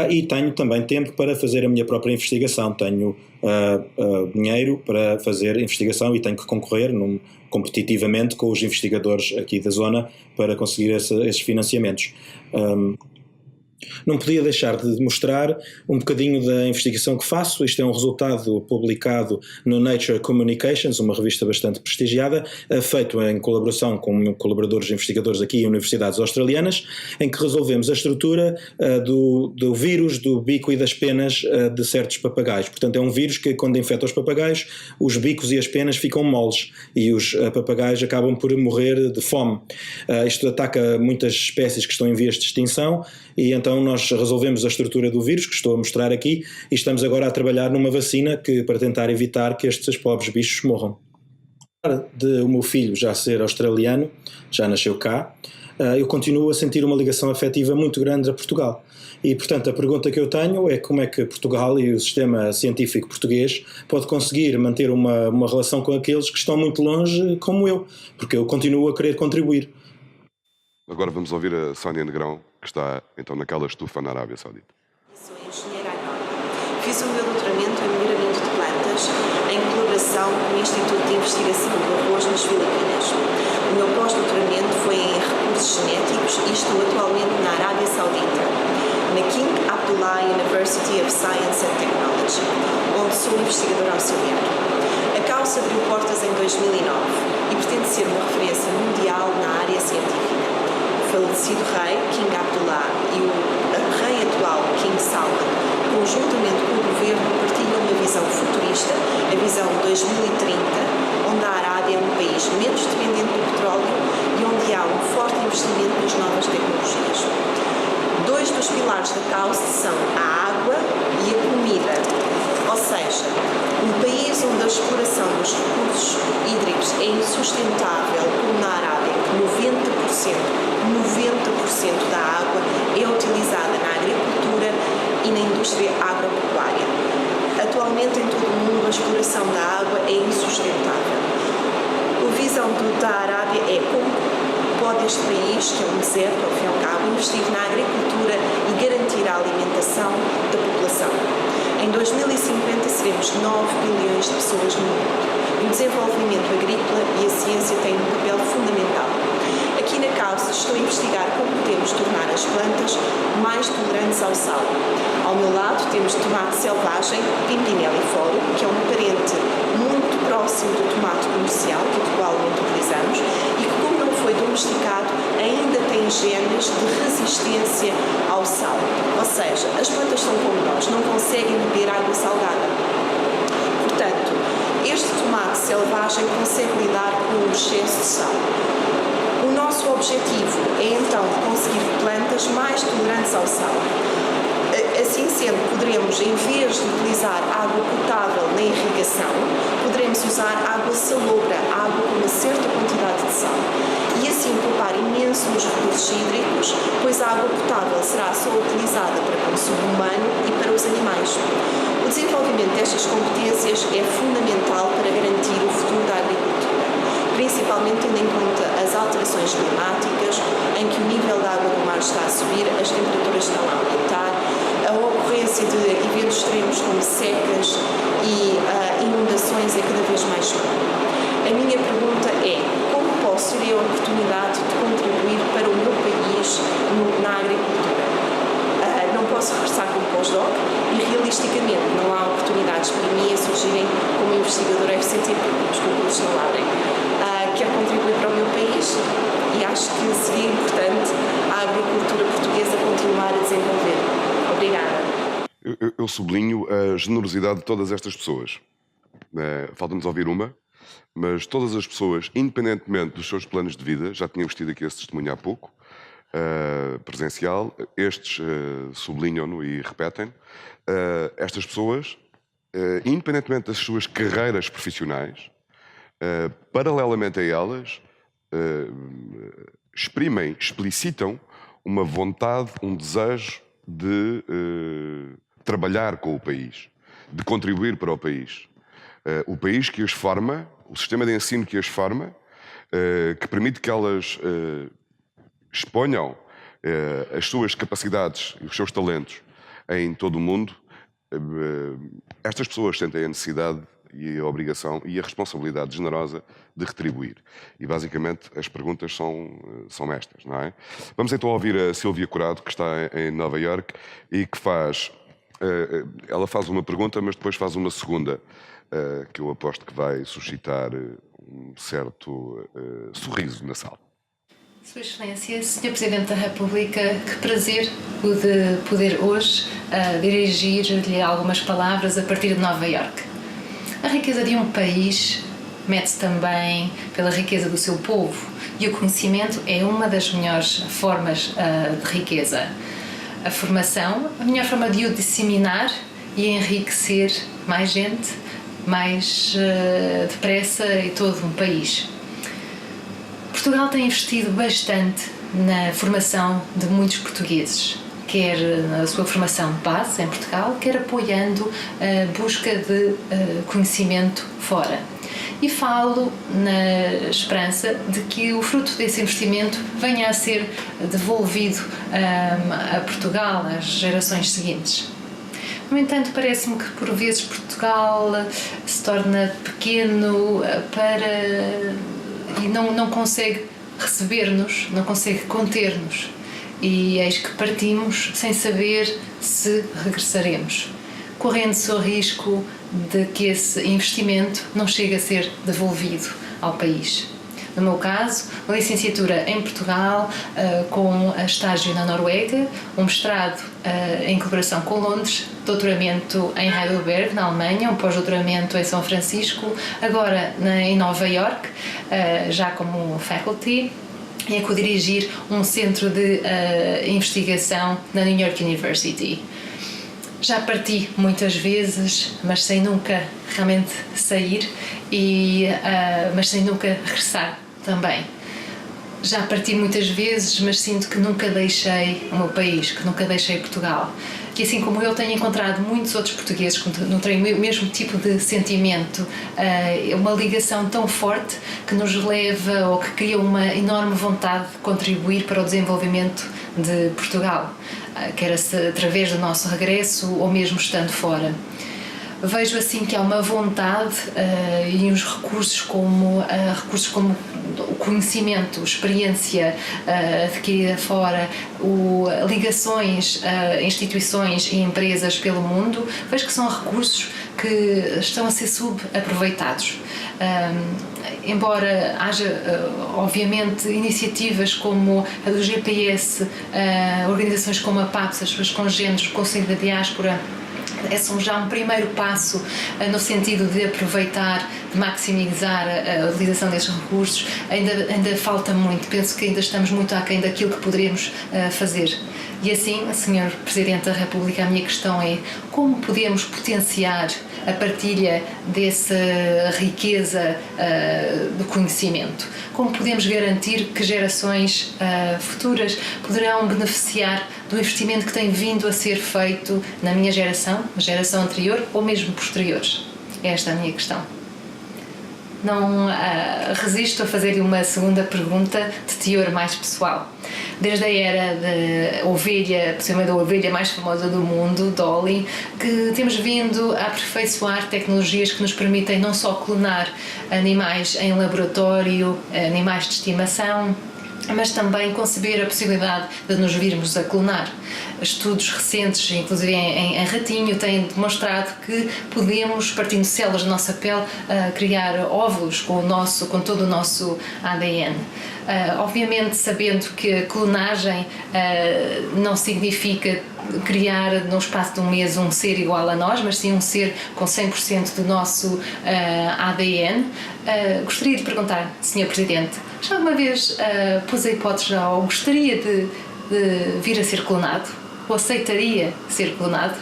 e tenho também tempo para fazer a minha própria investigação. Tenho dinheiro para fazer investigação e tenho que concorrer competitivamente com os investigadores aqui da zona para conseguir esses financiamentos. Não podia deixar de mostrar um bocadinho da investigação que faço. Isto é um resultado publicado no Nature Communications, uma revista bastante prestigiada, feito em colaboração com colaboradores investigadores aqui em universidades australianas, em que resolvemos a estrutura do vírus do bico e das penas de certos papagaios. Portanto, é um vírus que, quando infecta os papagaios, os bicos e as penas ficam moles e os papagaios acabam por morrer de fome. Isto ataca muitas espécies que estão em vias de extinção, e então nós resolvemos a estrutura do vírus, que estou a mostrar aqui, e estamos agora a trabalhar numa vacina para tentar evitar que estes pobres bichos morram. de o meu filho já ser australiano, já nasceu cá, eu continuo a sentir uma ligação afetiva muito grande a Portugal. E, portanto, a pergunta que eu tenho é como é que Portugal e o sistema científico português pode conseguir manter uma relação com aqueles que estão muito longe, como eu, porque eu continuo a querer contribuir. Agora vamos ouvir a Sónia Negrão, que está então naquela estufa na Arábia Saudita. Sou engenheira agrónoma. Fiz o meu doutoramento em melhoramento de plantas em colaboração com o Instituto de Investigação do Arroz nas Filipinas. O meu pós-doutoramento foi em recursos genéticos e estou atualmente na Arábia Saudita, na King Abdullah University of Science and Technology, onde sou investigadora auxiliar. A causa abriu portas em 2009 e pretende ser uma referência mundial na área científica. O falecido rei King Abdullah e o rei atual King Salman, conjuntamente com o governo, partilham uma visão futurista, a visão 2030, onde a Arábia é um país menos dependente do petróleo e onde há um forte investimento nas novas tecnologias. Dois dos pilares da causa são a água e a comida, ou seja, um país onde a exploração dos recursos hídricos é insustentável, como na Arábia, que 90% da água é utilizada na agricultura e na indústria agropecuária. Atualmente, em todo o mundo, a exploração da água é insustentável. A visão da Arábia é como pode este país, que é um deserto, ao fim e ao cabo, investir na agricultura e garantir a alimentação da população. Em 2050 seremos 9 bilhões de pessoas no mundo. O desenvolvimento agrícola e a ciência têm um papel fundamental. Aqui na causa estou a investigar como podemos tornar as plantas mais tolerantes ao sal. Ao meu lado temos tomate selvagem, Pimpinelliflora, que é um parente muito próximo do tomate comercial que atualmente utilizamos e que, como não foi domesticado, ainda tem genes de resistência ao sal. Ou seja, as plantas são como nós, não conseguem beber água salgada. Portanto, este tomate selvagem consegue lidar com o excesso de sal. O nosso objetivo é então conseguir plantas mais tolerantes ao sal. Assim sendo, poderemos, em vez de utilizar água potável na irrigação, poderemos usar água salobra, água com uma certa quantidade de sal. E assim poupar imenso nos recursos hídricos, pois a água potável será só utilizada para consumo humano e para os animais. O desenvolvimento destas competências é fundamental para garantir o futuro da agricultura, principalmente tendo em conta as alterações climáticas, em que o nível da água do mar está a subir, as temperaturas estão a aumentar, a ocorrência de eventos extremos como secas e inundações é cada vez mais comum. A minha pergunta é: como posso ter a oportunidade de contribuir para o meu país na agricultura? Não posso regressar como pós-doc e, realisticamente, não há oportunidades para mim a surgirem como investigadora FCT, porque os concursos não abrem. Quero contribuir para o meu país e acho que seria importante a agricultura portuguesa continuar a desenvolver. Obrigada. Eu sublinho a generosidade de todas estas pessoas. Falta-nos ouvir uma, mas todas as pessoas, independentemente dos seus planos de vida, já tínhamos tido aqui esse testemunho há pouco, presencial, estes sublinham-no e repetem. Estas pessoas, independentemente das suas carreiras profissionais, paralelamente a elas, explicitam uma vontade, um desejo de trabalhar com o país, de contribuir para o país. O país que as forma, o sistema de ensino que as forma, que permite que elas exponham as suas capacidades e os seus talentos em todo o mundo. Estas pessoas sentem a necessidade e a obrigação e a responsabilidade generosa de retribuir. E, basicamente, as perguntas são estas, não é? Vamos então ouvir a Silvia Curado, que está em Nova Iorque e que ela faz uma pergunta, mas depois faz uma segunda, que eu aposto que vai suscitar um certo sorriso na sala. Sua Excelência, Sr. Presidente da República, que prazer o de poder hoje dirigir-lhe algumas palavras a partir de Nova Iorque. A riqueza de um país mede-se também pela riqueza do seu povo e o conhecimento é uma das melhores formas de riqueza. A formação, a melhor forma de o disseminar e enriquecer mais gente, mais depressa em todo um país. Portugal tem investido bastante na formação de muitos portugueses, quer na sua formação de base em Portugal, quer apoiando a busca de conhecimento fora. E falo na esperança de que o fruto desse investimento venha a ser devolvido a Portugal, às gerações seguintes. No entanto, parece-me que por vezes Portugal se torna pequeno e não consegue receber-nos, não consegue conter-nos. E eis que partimos sem saber se regressaremos, correndo-se o risco de que esse investimento não chegue a ser devolvido ao país. No meu caso, uma licenciatura em Portugal com estágio na Noruega, um mestrado em colaboração com Londres, doutoramento em Heidelberg, na Alemanha, um pós-doutoramento em São Francisco, agora em Nova York, já como faculty, e a co-dirigir um centro de investigação na New York University. Já parti muitas vezes, mas sem nunca realmente sair, mas sem nunca regressar também. Já parti muitas vezes, mas sinto que nunca deixei o meu país, que nunca deixei Portugal. E assim como eu, tenho encontrado muitos outros portugueses que nutrem o mesmo tipo de sentimento, uma ligação tão forte que nos leva ou que cria uma enorme vontade de contribuir para o desenvolvimento de Portugal, quer através do nosso regresso ou mesmo estando fora. Vejo assim que há uma vontade e uns recursos como o conhecimento, experiência adquirida fora, ligações a instituições e empresas pelo mundo, vejo que são recursos que estão a ser subaproveitados. Embora haja, obviamente, iniciativas como a do GPS, organizações como a PAPS, as suas congêneres, o Conselho da Diáspora, são já um primeiro passo no sentido de aproveitar, de maximizar a utilização destes recursos. Ainda falta muito, penso que ainda estamos muito aquém daquilo que poderíamos fazer. E assim, Sr. Presidente da República, a minha questão é: como podemos potenciar a partilha dessa riqueza do conhecimento? Como podemos garantir que gerações futuras poderão beneficiar do investimento que tem vindo a ser feito na minha geração, na geração anterior ou mesmo posteriores? Esta é a minha questão. Não resisto a fazer-lhe uma segunda pergunta de teor mais pessoal. Desde a era da ovelha, possivelmente a ovelha mais famosa do mundo, Dolly, que temos vindo a aperfeiçoar tecnologias que nos permitem não só clonar animais em laboratório, animais de estimação, mas também conceber a possibilidade de nos virmos a clonar. Estudos recentes, inclusive em ratinho, têm demonstrado que podemos, partindo de células da nossa pele, criar óvulos com todo o nosso ADN. Obviamente, sabendo que a clonagem não significa criar no espaço de um mês um ser igual a nós, mas sim um ser com 100% do nosso ADN. Gostaria de perguntar, Sr. Presidente, já alguma vez pôs a hipótese ou gostaria de vir a ser clonado? Ou aceitaria ser clonado?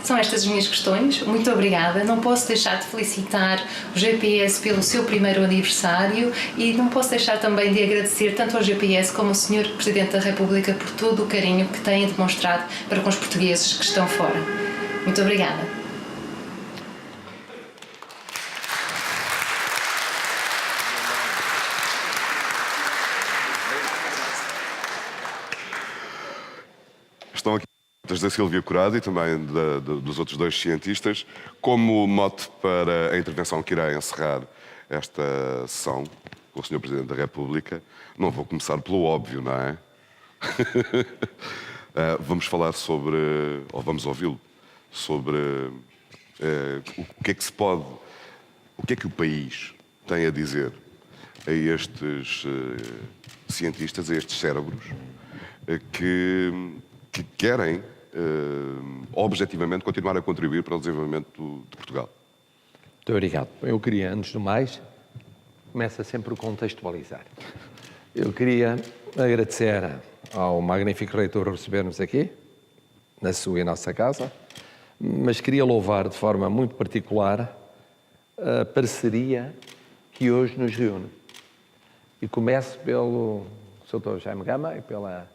São estas as minhas questões. Muito obrigada. Não posso deixar de felicitar o GPS pelo seu primeiro aniversário e não posso deixar também de agradecer tanto ao GPS como ao Sr. Presidente da República por todo o carinho que têm demonstrado para com os portugueses que estão fora. Muito obrigada. Estão aqui da Sílvia Curado e também dos outros dois cientistas, como mote para a intervenção que irá encerrar esta sessão com o Sr. Presidente da República. Não vou começar pelo óbvio, não é? Vamos falar sobre, ou vamos ouvi-lo, sobre o que é que se pode, o que é que o país tem a dizer a estes cientistas, a estes cérebros, que querem, objetivamente, continuar a contribuir para o desenvolvimento de Portugal. Muito obrigado. Eu queria, antes do mais, começa sempre por contextualizar. Eu queria agradecer ao magnífico reitor receber-nos aqui, na sua e nossa casa, mas queria louvar de forma muito particular a parceria que hoje nos reúne. E começo pelo Dr. Jaime Gama e pela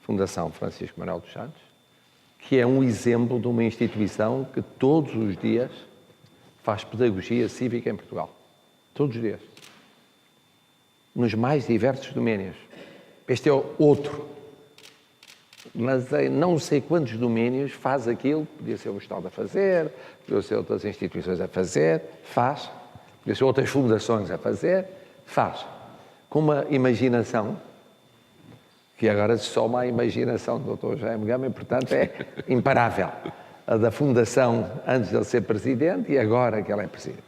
Fundação Francisco Manuel dos Santos, que é um exemplo de uma instituição que todos os dias faz pedagogia cívica em Portugal. Todos os dias. Nos mais diversos domínios. Este é outro. Mas em não sei quantos domínios faz aquilo, podia ser o Estado a fazer, podia ser outras instituições a fazer, faz. Podia ser outras fundações a fazer, faz. Com uma imaginação, que agora se soma à imaginação do Dr. Jaime Gama e, portanto, é imparável. A da Fundação antes de ele ser presidente e agora que ele é presidente.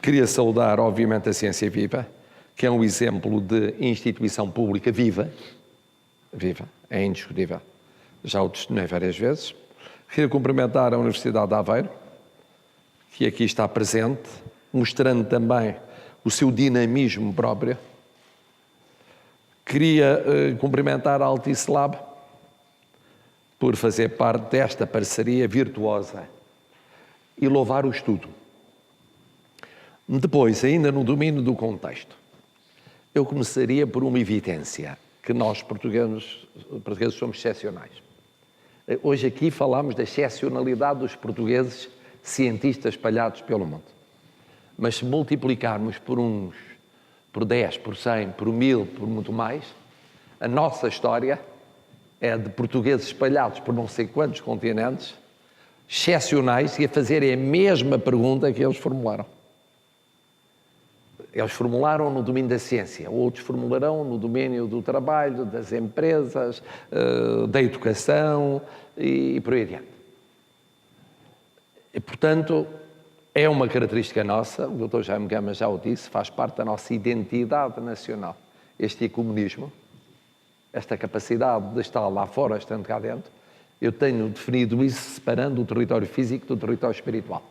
Queria saudar, obviamente, a Ciência Viva, que é um exemplo de instituição pública viva. Viva, é indiscutível. Já o testemunhei várias vezes. Queria cumprimentar a Universidade de Aveiro, que aqui está presente, mostrando também o seu dinamismo próprio. Queria cumprimentar a Altice Lab por fazer parte desta parceria virtuosa e louvar o estudo. Depois, ainda no domínio do contexto, eu começaria por uma evidência, que nós portugueses somos excepcionais. Hoje aqui falamos da excepcionalidade dos portugueses cientistas espalhados pelo mundo. Mas se multiplicarmos por 10, por 100, por 1000, por muito mais, a nossa história é de portugueses espalhados por não sei quantos continentes, excepcionais, e a fazerem a mesma pergunta que eles formularam. Eles formularam no domínio da ciência, outros formularão no domínio do trabalho, das empresas, da educação e por aí adiante. E, portanto, é uma característica nossa, o Dr. Jaime Gama já o disse, faz parte da nossa identidade nacional. Este ecumenismo, esta capacidade de estar lá fora, estando cá dentro, eu tenho definido isso separando o território físico do território espiritual.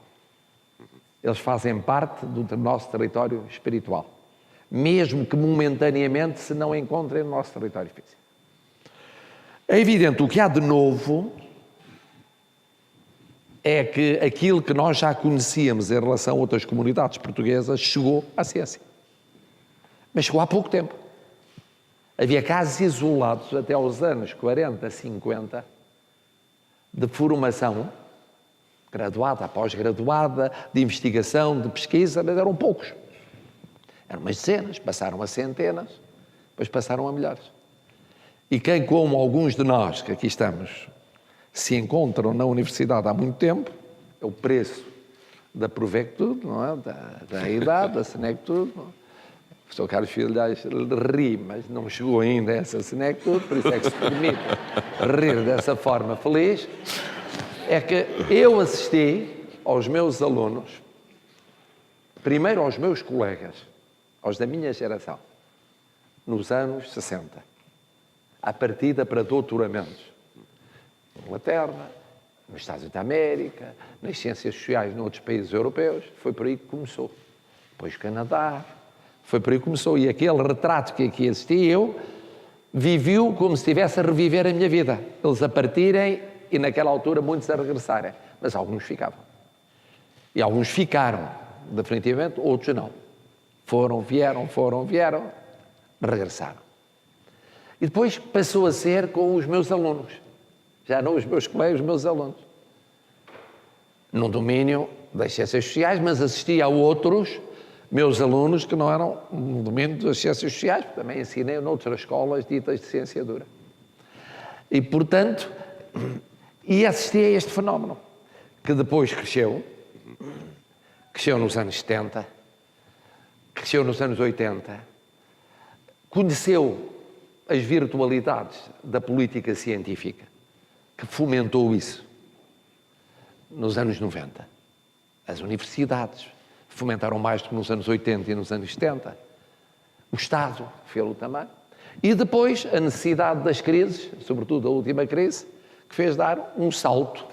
Eles fazem parte do nosso território espiritual, mesmo que momentaneamente se não encontrem no nosso território físico. É evidente, o que há de novo é que aquilo que nós já conhecíamos em relação a outras comunidades portuguesas chegou à ciência. Mas chegou há pouco tempo. Havia casos isolados até aos anos 40, 50, de formação graduada, pós-graduada, de investigação, de pesquisa, mas eram poucos. Eram umas dezenas, passaram a centenas, depois passaram a milhares. E quem, como alguns de nós que aqui estamos, se encontram na universidade há muito tempo, é o preço da provectude, não é? Da idade, da senectude. O Sr. Carlos Filhais ri, mas não chegou ainda a essa senectude, por isso é que se permite rir dessa forma feliz. É que eu assisti aos meus alunos, primeiro aos meus colegas, aos da minha geração, nos anos 60, à partida para doutoramentos. Na Inglaterra, nos Estados Unidos da América, nas ciências sociais noutros países europeus, foi por aí que começou. Depois Canadá, foi por aí que começou. E aquele retrato que aqui assisti, eu vivi-o como se estivesse a reviver a minha vida. Eles a partirem e naquela altura muitos a regressarem, mas alguns ficavam. E alguns ficaram, definitivamente, outros não. Vieram, regressaram. E depois passou a ser com os meus alunos. Já não os meus colegas, os meus alunos. No domínio das ciências sociais, mas assisti a outros meus alunos que não eram no domínio das ciências sociais, porque também ensinei noutras escolas ditas de ciência dura. E, portanto, assisti a este fenómeno, que depois cresceu nos anos 70, cresceu nos anos 80, conheceu as virtualidades da política científica, que fomentou isso nos anos 90. As universidades fomentaram mais do que nos anos 80 e nos anos 70. O Estado fez-o também. E depois a necessidade das crises, sobretudo a última crise, que fez dar um salto,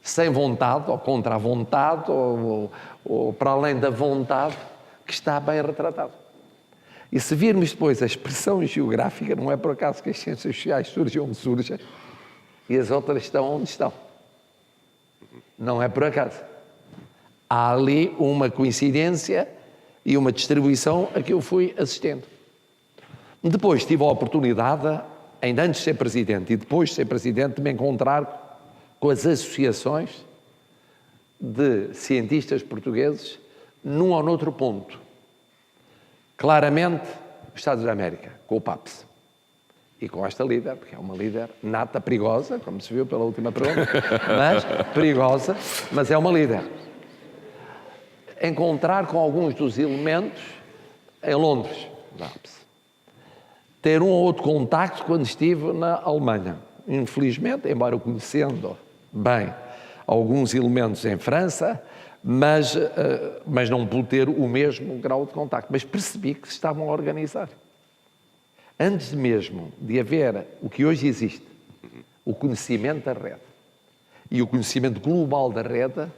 sem vontade, ou contra a vontade, ou para além da vontade, que está bem retratado. E se virmos depois a expressão geográfica, não é por acaso que as ciências sociais surgem onde surgem e as outras estão onde estão. Não é por acaso. Há ali uma coincidência e uma distribuição a que eu fui assistindo. Depois tive a oportunidade, ainda antes de ser presidente e depois de ser presidente, de me encontrar com as associações de cientistas portugueses num ou noutro ponto. Claramente, os Estados da América, com o PAPS. E com esta líder, porque é uma líder nata, perigosa, como se viu pela última pergunta, mas perigosa, mas é uma líder. Encontrar com alguns dos elementos em Londres, ter um ou outro contacto quando estive na Alemanha. Infelizmente, embora conhecendo bem alguns elementos em França, mas não pude ter o mesmo grau de contacto. Mas percebi que se estavam a organizar. Antes mesmo de haver o que hoje existe, o conhecimento da rede e o conhecimento global da rede,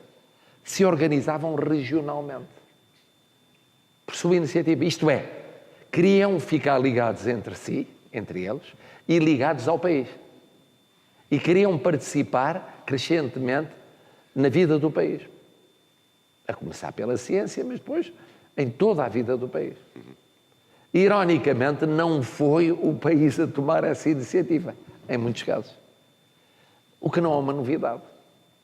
se organizavam regionalmente. Por sua iniciativa. Isto é, queriam ficar ligados entre si, entre eles, e ligados ao país. E queriam participar crescentemente na vida do país. A começar pela ciência, mas depois em toda a vida do país. Ironicamente, não foi o país a tomar essa iniciativa, em muitos casos. O que não é uma novidade,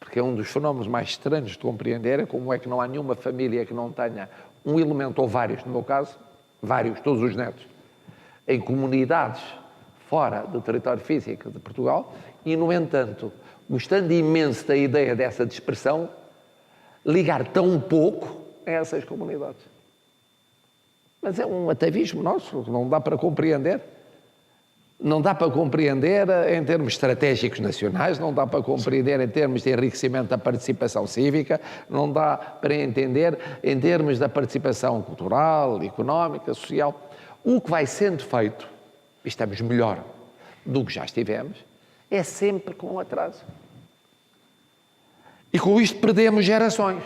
porque é um dos fenómenos mais estranhos de compreender, é como é que não há nenhuma família que não tenha um elemento, ou vários, no meu caso, vários, todos os netos, em comunidades fora do território físico de Portugal, e, no entanto, gostando imenso da ideia dessa dispersão, ligar tão pouco a essas comunidades. Mas é um atavismo nosso, não dá para compreender. Não dá para compreender em termos estratégicos nacionais, não dá para compreender em termos de enriquecimento da participação cívica, não dá para entender em termos da participação cultural, económica, social. O que vai sendo feito, e estamos melhor do que já estivemos, é sempre com atraso. E com isto perdemos gerações.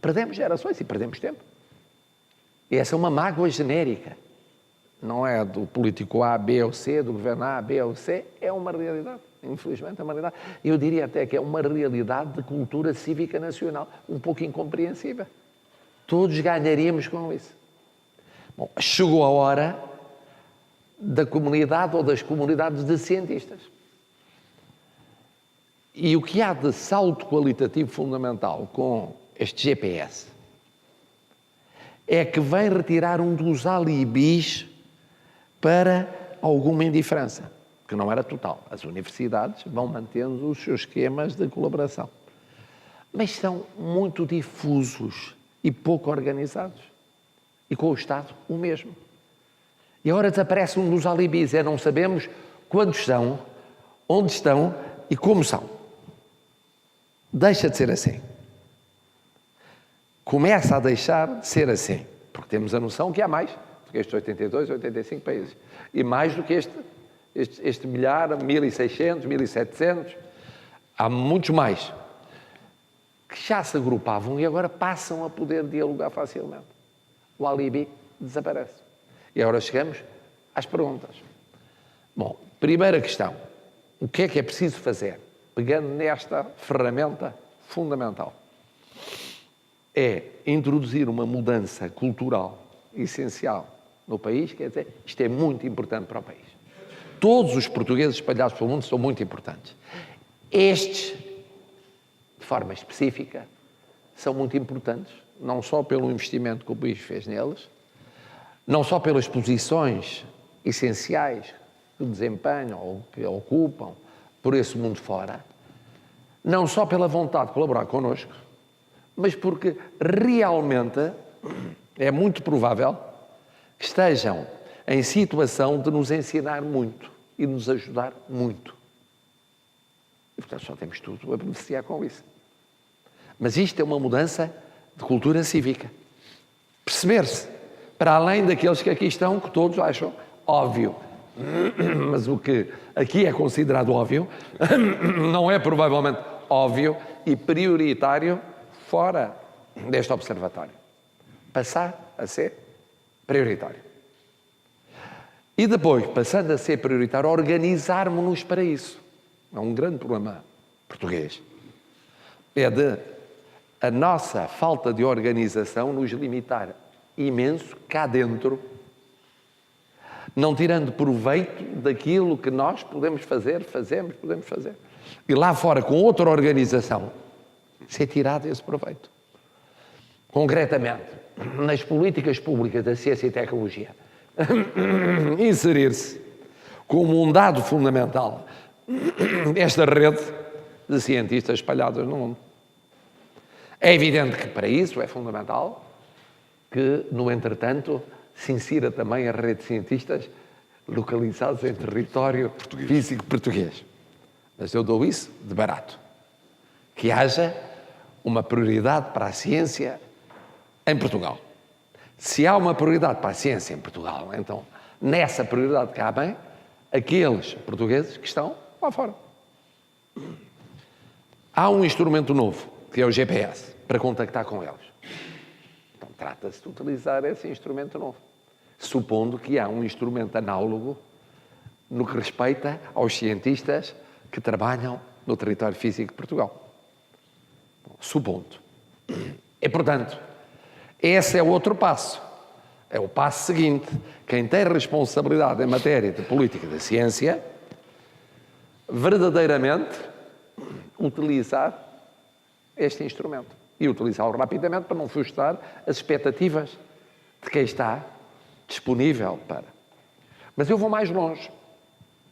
Perdemos gerações e perdemos tempo. E essa é uma mágoa genérica. Não é do político A, B ou C, do governo A, B ou C, é uma realidade. Infelizmente é uma realidade. Eu diria até que é uma realidade de cultura cívica nacional, um pouco incompreensível. Todos ganharíamos com isso. Bom, chegou a hora da comunidade ou das comunidades de cientistas. E o que há de salto qualitativo fundamental com este GPS é que vem retirar um dos alibis para alguma indiferença, que não era total. As universidades vão mantendo os seus esquemas de colaboração, mas são muito difusos e pouco organizados. E com o Estado, o mesmo. E agora desaparece um dos alibis, não sabemos quantos são, onde estão e como são. Deixa de ser assim. Começa a deixar de ser assim, porque temos a noção que há mais do que estes 82, 85 países. E mais do que este milhar, 1.600, 1.700, há muitos mais, que já se agrupavam e agora passam a poder dialogar facilmente. O alibi desaparece. E agora chegamos às perguntas. Bom, primeira questão. O que é preciso fazer? Pegando nesta ferramenta fundamental. É introduzir uma mudança cultural essencial no país, quer dizer, isto é muito importante para o país. Todos os portugueses espalhados pelo mundo são muito importantes. Estes, de forma específica, são muito importantes, não só pelo investimento que o país fez neles, não só pelas posições essenciais que desempenham ou que ocupam por esse mundo fora, não só pela vontade de colaborar connosco, mas porque realmente é muito provável que estejam em situação de nos ensinar muito e de nos ajudar muito. E, portanto, só temos tudo a beneficiar com isso. Mas isto é uma mudança de cultura cívica. Perceber-se, para além daqueles que aqui estão, que todos acham óbvio. Mas o que aqui é considerado óbvio, não é provavelmente óbvio e prioritário fora deste observatório. Passar a ser prioritário. E depois, passando a ser prioritário, organizarmos-nos para isso. É um grande problema português. É de a nossa falta de organização nos limitar imenso cá dentro, não tirando proveito daquilo que nós podemos fazer, podemos fazer. E lá fora, com outra organização, ser tirado esse proveito. Concretamente, nas políticas públicas da ciência e tecnologia, inserir-se como um dado fundamental esta rede de cientistas espalhados no mundo. É evidente que para isso é fundamental que, no entretanto, se insira também a rede de cientistas localizados em território físico português. Mas eu dou isso de barato. Que haja uma prioridade para a ciência em Portugal. Se há uma prioridade para a ciência em Portugal, então nessa prioridade cabem aqueles portugueses que estão lá fora. Há um instrumento novo, que é o GPS, para contactar com eles. Então trata-se de utilizar esse instrumento novo, supondo que há um instrumento análogo no que respeita aos cientistas que trabalham no território físico de Portugal. Supondo. E, portanto, esse é o outro passo. É o passo seguinte. Quem tem responsabilidade em matéria de política da ciência, verdadeiramente utilizar este instrumento. E utilizá-lo rapidamente para não frustrar as expectativas de quem está disponível para. Mas eu vou mais longe.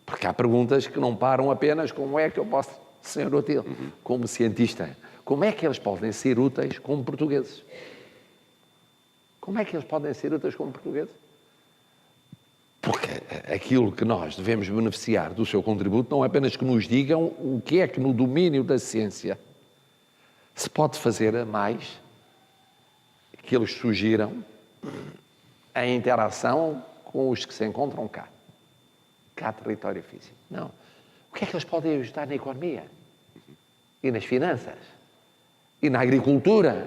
Porque há perguntas que não param apenas como é que eu posso ser útil como cientista. Como é que eles podem ser úteis como portugueses? Como é que eles podem ser úteis como portugueses? Porque aquilo que nós devemos beneficiar do seu contributo não é apenas que nos digam o que é que no domínio da ciência se pode fazer a mais, que eles sugiram em interação com os que se encontram cá território físico. Não. O que é que eles podem ajudar na economia? E nas finanças? E na agricultura?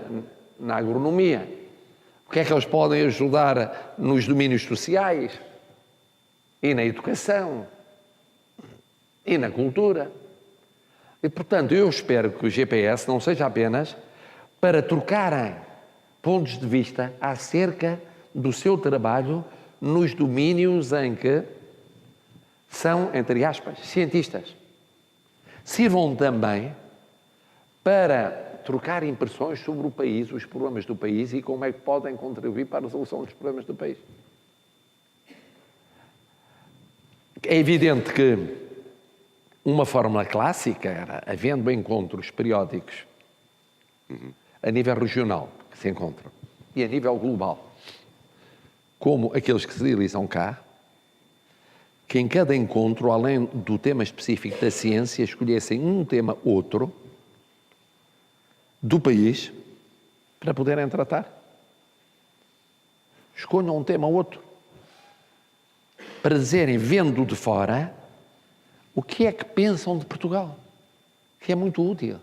Na agronomia? O que é que eles podem ajudar nos domínios sociais? E na educação? E na cultura? E, portanto, eu espero que o GPS não seja apenas para trocarem pontos de vista acerca do seu trabalho nos domínios em que são, entre aspas, cientistas. Sirvam também para trocar impressões sobre o país, os problemas do país e como é que podem contribuir para a resolução dos problemas do país. É evidente que uma fórmula clássica era, havendo encontros periódicos a nível regional, que se encontram, e a nível global, como aqueles que se realizam cá, que em cada encontro, além do tema específico da ciência, escolhessem um tema outro do país para poderem tratar. Escolham um tema outro para dizerem, vendo de fora, o que é que pensam de Portugal, que é muito útil.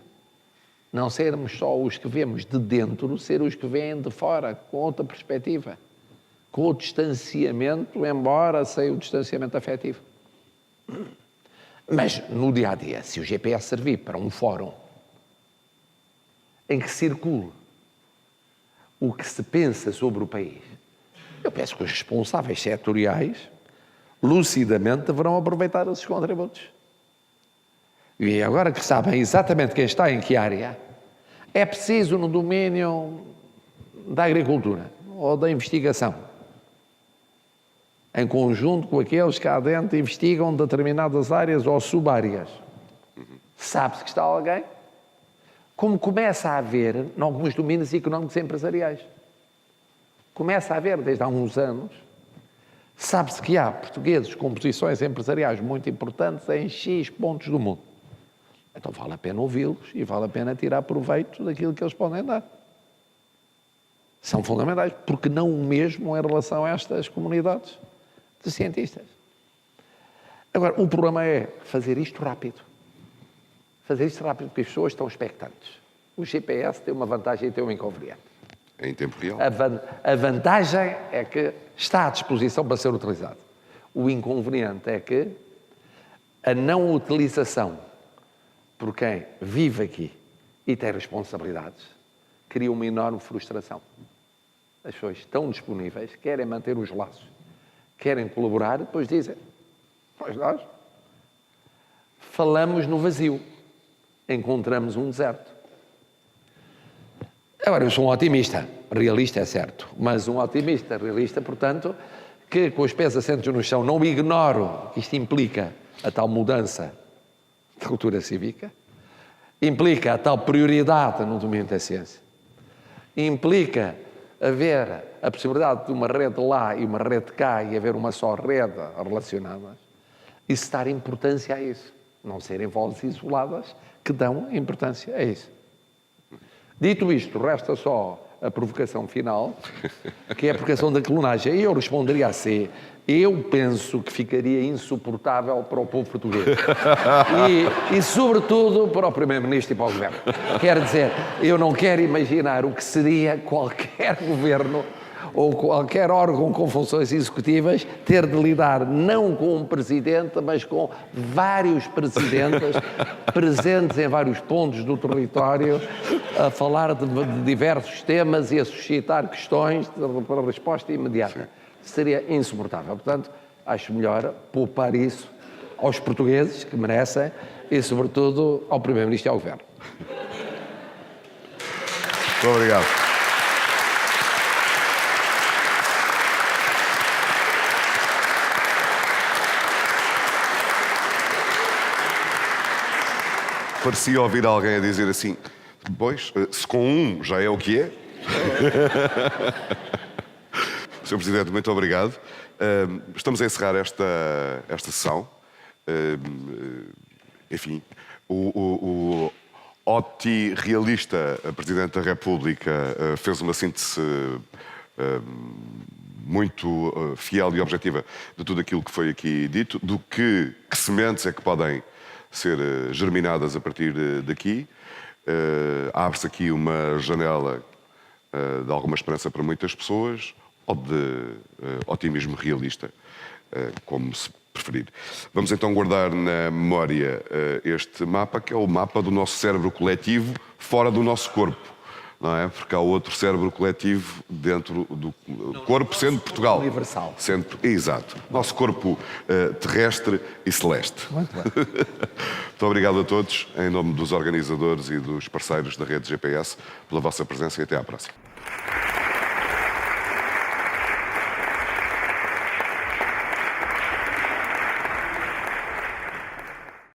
Não sermos só os que vemos de dentro, ser os que vêm de fora, com outra perspectiva. Com o distanciamento, embora seja o distanciamento afetivo. Mas, no dia-a-dia, se o GPS servir para um fórum em que circule o que se pensa sobre o país, eu penso que os responsáveis setoriais, lucidamente, deverão aproveitar esses contributos. E agora que sabem exatamente quem está em que área, é preciso no domínio da agricultura ou da investigação, em conjunto com aqueles que cá dentro investigam determinadas áreas ou sub-áreas. Sabe-se que está alguém? Como começa a haver em alguns domínios económicos e empresariais. Começa a haver desde há uns anos. Sabe-se que há portugueses com posições empresariais muito importantes em X pontos do mundo. Então vale a pena ouvi-los e vale a pena tirar proveito daquilo que eles podem dar. São fundamentais, porque não o mesmo em relação a estas comunidades de cientistas. Agora, o problema é fazer isto rápido. Fazer isto rápido, porque as pessoas estão expectantes. O GPS tem uma vantagem e tem um inconveniente. É em tempo real. A vantagem é que está à disposição para ser utilizado. O inconveniente é que a não utilização por quem vive aqui e tem responsabilidades cria uma enorme frustração. As pessoas estão disponíveis, querem manter os laços, querem colaborar, depois dizem, pois nós falamos no vazio, encontramos um deserto. Agora, eu sou um otimista, realista é certo, mas um otimista, realista, portanto, que com os pés assentos no chão não ignoro que isto implica a tal mudança de cultura cívica, implica a tal prioridade no domínio da ciência, implica haver a possibilidade de uma rede lá e uma rede cá e haver uma só rede relacionadas, e se dar importância a isso, não serem vozes isoladas que dão importância a isso. Dito isto, resta só a provocação final, que é a provocação da clonagem. E eu responderia assim, eu penso que ficaria insuportável para o povo português. E sobretudo, para o Primeiro-Ministro e para o Governo. Quer dizer, eu não quero imaginar o que seria qualquer governo ou qualquer órgão com funções executivas ter de lidar não com um presidente, mas com vários presidentes presentes em vários pontos do território, a falar de diversos temas e a suscitar questões para resposta imediata. Seria insuportável. Portanto, acho melhor poupar isso aos portugueses, que merecem, e sobretudo ao Primeiro-Ministro e ao Governo. Muito obrigado. Parecia ouvir alguém a dizer assim, pois, se com um já é o que é. Sr. Presidente, muito obrigado. Estamos a encerrar esta sessão. Enfim, o realista Presidente da República fez uma síntese muito fiel e objetiva de tudo aquilo que foi aqui dito, do que sementes é que podem ser germinadas a partir daqui. Abre-se aqui uma janela de alguma esperança para muitas pessoas, ou de otimismo realista, como se preferir. Vamos então guardar na memória este mapa, que é o mapa do nosso cérebro coletivo fora do nosso corpo. Não é? Porque há outro cérebro coletivo dentro do corpo, sendo Portugal. Universal. Exato. Nosso corpo terrestre e celeste. Muito bem. Muito obrigado a todos, em nome dos organizadores e dos parceiros da rede GPS, pela vossa presença e até à próxima.